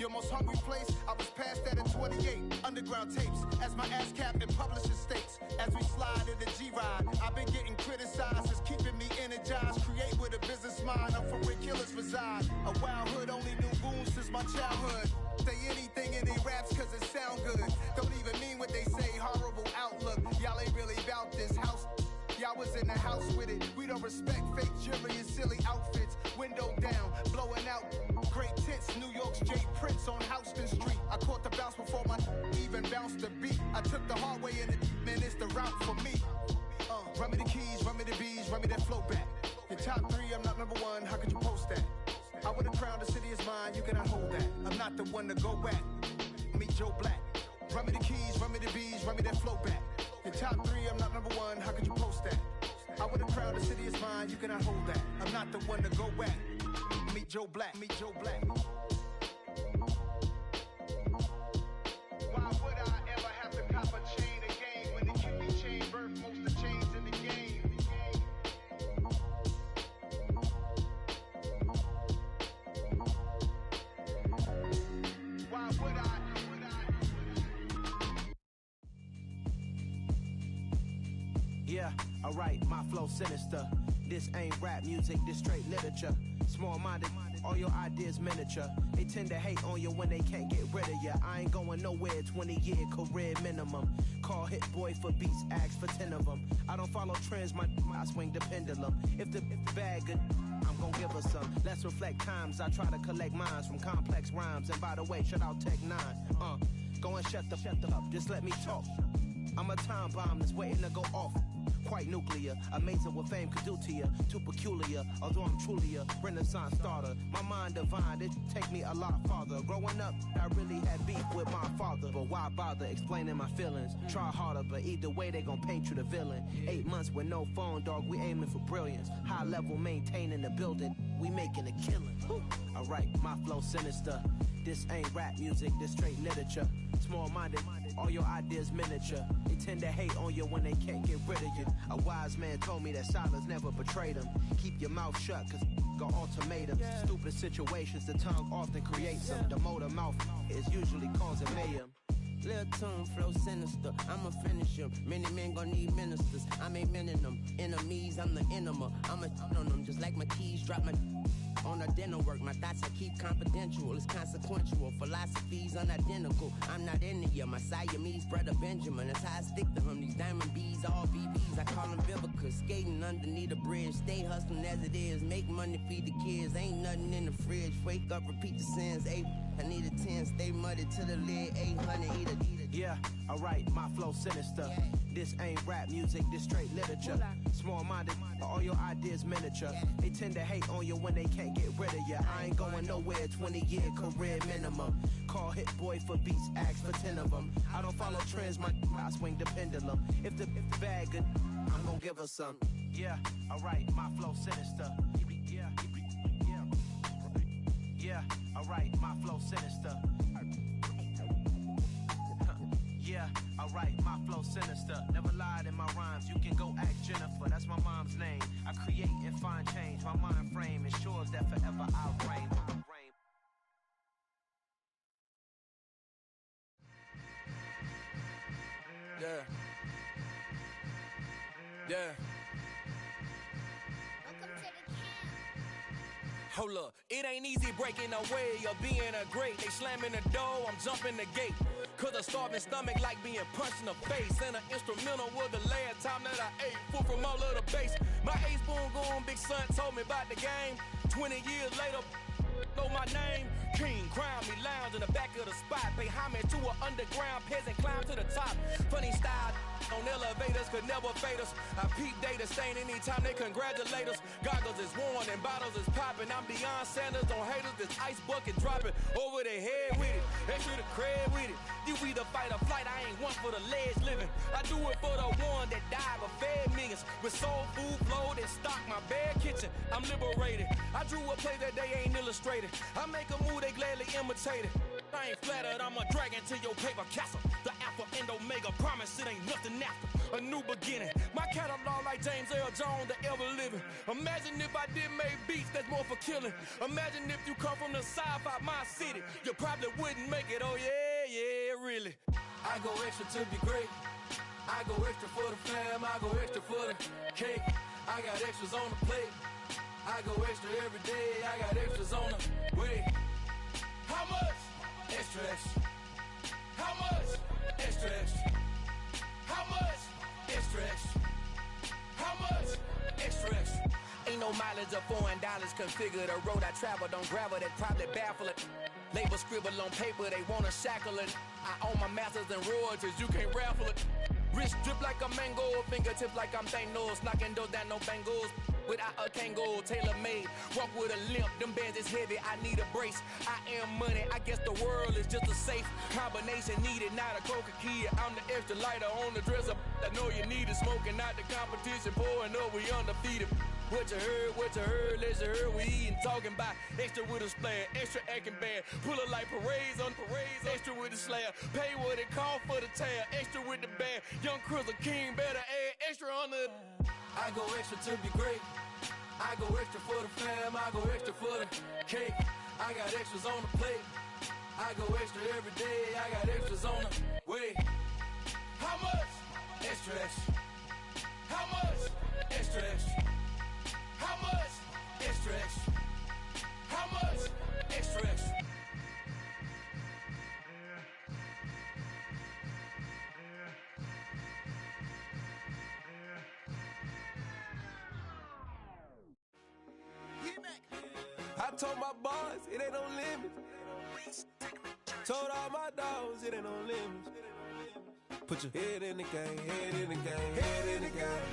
Your most hungry place, I was past that at 28. Underground tapes, as my ass cap in publishing states. As we slide in the G-Ride, I've been getting criticized, it's keeping me energized. Create with a business mind, I'm from where killers reside. A wild hood, only knew goons since my childhood. Say anything in they raps cause it sound good. Don't even mean what they say, horrible outlook. Y'all ain't really about this house. Y'all was in the house with it. We don't respect fake jewelry and silly outfits. Window down, blowing out great tits. New York's J. Prince on Houston Street. I caught the bounce before my even bounced the beat. I took the hard way in it, man, it's the route for me. Run me the keys, run me the bees, run me that flow back. Your top three, I'm not number one, how could you post that? I would have crowned the city is mine, you cannot hold that. I'm not the one to go back. Meet Joe Black. Run me the keys, run me the bees, run me that flow back. Your top three, I'm not number one, how could you post that? I would have crowned the city is mine, you cannot hold that. I'm not the one to go back. Meet Joe Black, meet Joe Black. Why would I ever have to cop a chain again when the QB chain birthed most of the chains in the game? Why would I? Yeah, alright, my flow sinister. This ain't rap music, this straight literature. Small-minded, all your ideas miniature. They tend to hate on you when they can't get rid of you. I ain't going nowhere, 20-year career minimum. Call Hit Boy for beats, ask for 10 of them. I don't follow trends, I swing the pendulum. If the bag good, I'm gon' give her some. Let's reflect times, I try to collect minds from complex rhymes. And by the way, shout out Tech 9. Go and shut the up, just let me talk. I'm a time bomb that's waiting to go off. Quite nuclear, amazing what fame could do to you. Too peculiar, although I'm truly a renaissance starter. My mind divine, it take me a lot farther. Growing up, I really had beef with my father. But why bother explaining my feelings? Try harder, but either way they gon' paint you the villain. 8 months with no phone, dog, we aiming for brilliance. High level, maintaining the building, we making a killing. Alright, my flow sinister. This ain't rap music, this straight literature. Small-minded, all your ideas miniature. They tend to hate on you when they can't get rid of you. A wise man told me that silence never betrayed him. Keep your mouth shut, cause got ultimatums. Stupid situations, the tongue often creates them. The motor mouth is usually causing mayhem. Lil' tune, flow sinister, I'ma finish him. Many men gon' need ministers, I'm aiming them. Enemies, I'm the enema, I'ma on them. Just like my keys, drop my on a dinner work. My thoughts I keep confidential, it's consequential. Philosophies unidentical, I'm not in it yet. My Siamese brother Benjamin, that's how I stick to him. These diamond bees, all BBs, I call them Vivica. Skating underneath a bridge, stay hustling as it is. Make money, feed the kids, ain't nothing in the fridge. Wake up, repeat the sins, I need a 10, stay muddy to the lid, 800, eat a. Yeah, alright, my flow sinister. Yeah. This ain't rap music, this straight literature. Small-minded, all your ideas miniature. They tend to hate on you when they can't get rid of you. I ain't going nowhere, 20-year career minimum. Call Hit Boy for beats, ask for 10 of them. I don't follow trends, I swing the pendulum. If the bag good, I'm gonna give her some. Yeah, alright, my flow sinister. Yeah, alright, my flow sinister. Yeah, alright, my flow sinister. Never lied in my rhymes, you can go ask Jennifer. That's my mom's name. I create and find change. My mind frame ensures that forever I'll reign. Yeah. Hold up, it ain't easy breaking away or being a great. They slamming the door, I'm jumping the gate. Cause a starving stomach like being punched in the face. And an instrumental was the last time that I ate. Food from all of the bass. My A-spoon goon, big son told me about the game. 20 years later, know my name. King, crown me, lounge in the back of the spot. Pay homage to an underground peasant, climb to the top. Funny style on elevators could never fade us. I peep data stain anytime they congratulate us. Goggles is worn and bottles is popping. I'm Deion Sanders on haters, this ice bucket dropping over their head with it. Extra the cred with it. You either fight or flight, I ain't one for the ledge living. I do it for the one that died but fed millions. With soul food flowed and stocked my bare kitchen. I'm liberated. I drew a play that they ain't illustrated. I make a move, they gladly imitate it. I ain't flattered, I'm a dragon to your paper castle. The Alpha and Omega, promise it ain't nothing after. A new beginning. My catalog like James L. Jones, the ever living. Imagine if I did make beats that's more for killing. Imagine if you come from the south out my city. You probably wouldn't make it, oh yeah, really. I go extra to be great. I go extra for the fam, I go extra for the cake. I got extras on the plate. I go extra every day, I got extras on the way. How much? Extra, extra. How much? Extra, extra. How much? Extra, extra. How much? Extra, extra. Ain't no mileage of $4 configure the road I travel. Don't gravel that probably baffle it. Label scribble on paper, they wanna shackle it. I own my masters and royalties, you can't raffle it. Wrist drip like a mango, fingertips like I'm Thanos. Knocking those down, no bangles. Without a Kango, tailor-made. Walk with a limp, them bands is heavy, I need a brace. I am money, I guess the world is just a safe combination needed, not a coca key. I'm the extra lighter on the dresser. I know you need it, smoking out the competition, pouring up, we undefeated. What you heard, let's hear we eatin', talking about extra with a splash, extra acting bad. Pull it like parades on parades, extra with the slab. Pay what it cost for the tab, extra with the bag. Young Crizzle King, better add extra on the. I go extra to be great. I go extra for the fam, I go extra for the cake. I got extras on the plate. I go extra every day, I got extras on the way. How much? Extra, extra. How much? Extra, extra. How much? Extra, extra. How much? Extra, extra. I told my boys, it ain't no limits. Told all my dogs, it ain't no limits. Put your head in the game, head in the game, head in the game.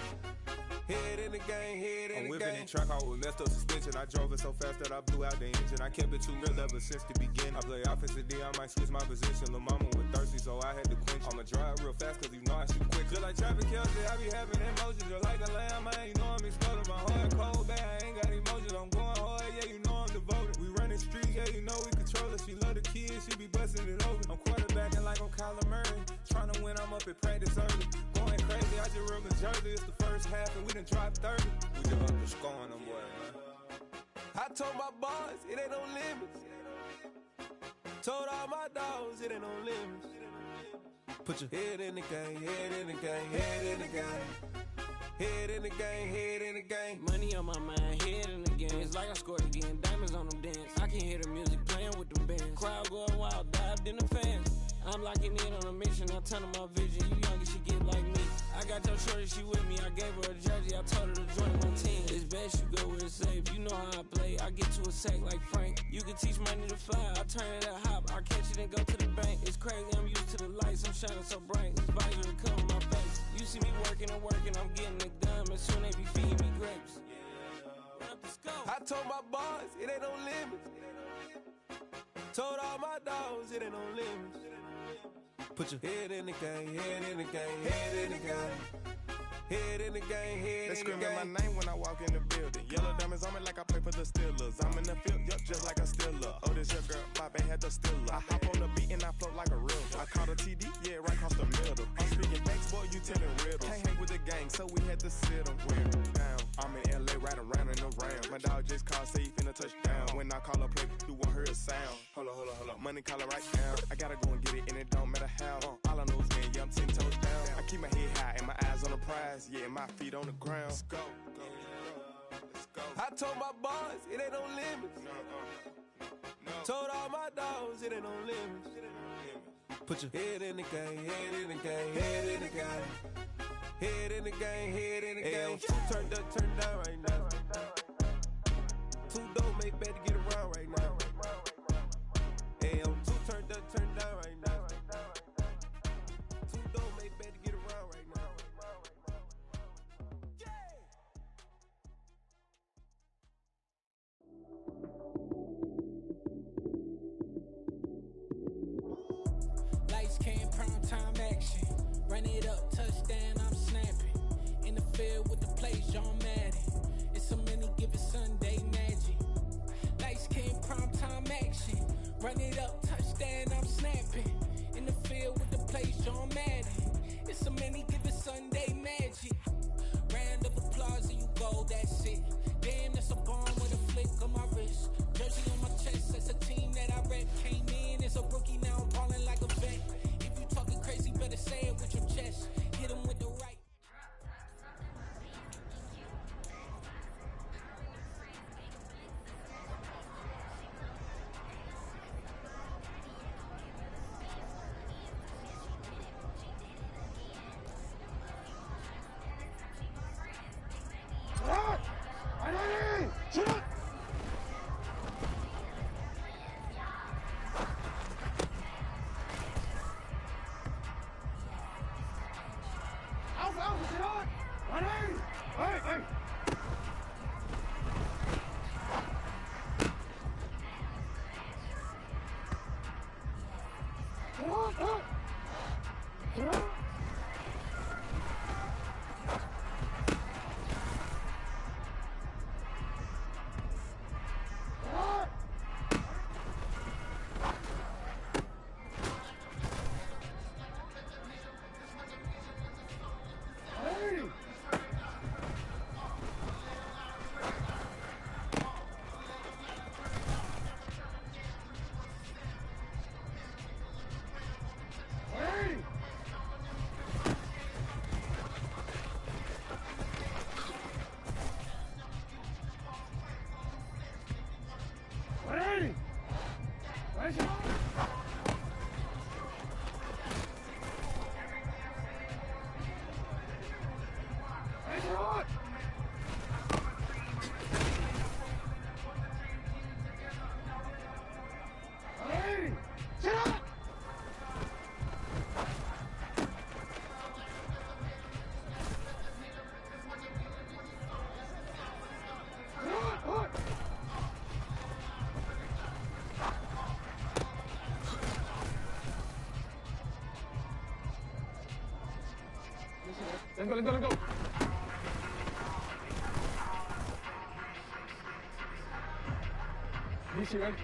Head in the game, head in the game. I'm whipping and track out with messed up suspension. I drove it so fast that I blew out the engine. I kept it too real ever since the beginning. I play offensive D, I might switch my position. Lil' mama was thirsty, so I had to quench. I'ma drive real fast, cause you know I shoot quick. Just like traffic Kelsey, I be having emotions. Just like a lamb, man, you know I'm exploding. My heart cold, bad, I ain't got emotions. I'm going hard, yeah, you know I'm devoted. We running streets, yeah, you know we control it. She love the kids, she be busting it over. I'm quarterbacking like I'm Kyler Murray. Trying to win, I'm up at practice early. Going crazy, I just real Jersey. It's the first half and we done dropped 30. We just up the score on them boys, man. I told my boys, it ain't no limits. Told all my dogs, it ain't no limits. Put your head in the game, head in the game, head in the game. Head in the game, head in the game. Money on my mind, head in the game. It's like I scored again, diamonds on them dance. I can hear the music playing with them bands. Crowd going wild, dived in the fans. I'm locking in on a mission, I turn on my vision. You young, you should get like me. I got your shorty, she with me. I gave her a jersey, I told her to join my team. It's best you go where it's safe. You know how I play. I get to a sack like Frank. You can teach money to fly. I turn it at hop. I catch it and go to the bank. It's crazy, I'm used to the lights. I'm shining so bright. This visor to cover my face. You see me working and working. I'm getting it done. And soon they be feeding me grapes. I told my boys, it ain't no limits. Told all my dogs, it ain't no limits. Put your head in the game, head in the game, head in the game. Head in the game, head They in the screaming my game. name when I walk in the building. Yellow diamonds on me like I play for the Steelers. I'm in the field, yup, just like a Steeler. Oh, this your girl, my band had the Steeler. I hop on the beat and I float like a real. I caught a TD, yeah, right across the middle. I'm speaking facts, boy, you telling riddles. Can't hang with the gang, so we had to sit them where down. I'm in LA, riding around in the round. My dog just called, say he finna touchdown. When I call a play, you won't hear a sound. Hold up, money calling right now. I gotta go and get it, and it don't matter how. All I know is, man, yeah, I'm 10 toes down. I keep my head high and my eyes on the prize. Yeah, my feet on the ground. Let's go. Let's go. I told my boys, it ain't no limits. Told all my dogs, it ain't no limits. Put your head in the game, head in the game, head in the game. Head in the game, head in the game. Turn down right now. Two dope make better get around right now. Hey, I'm two turn down right now. Two dope make better get around right now. Lights came, prime time action. Run it up, touchdown, I'm snapping. In the field with the plays, John Madden. It's so many, give it Sunday magic. Lights came, prime time action. Run it up, touchdown, I'm snapping. In the field with the plays, John Madden. It's so many, give it Sunday magic. Round of applause and you go, that's it. Damn, that's a bomb with a flick on my wrist. Jersey on my chest, that's a team that I rep. Came in as a rookie, now I'm balling like a vet. If you talking crazy, better say it with your chest. Hit him with the right. Let's go. DC, ready?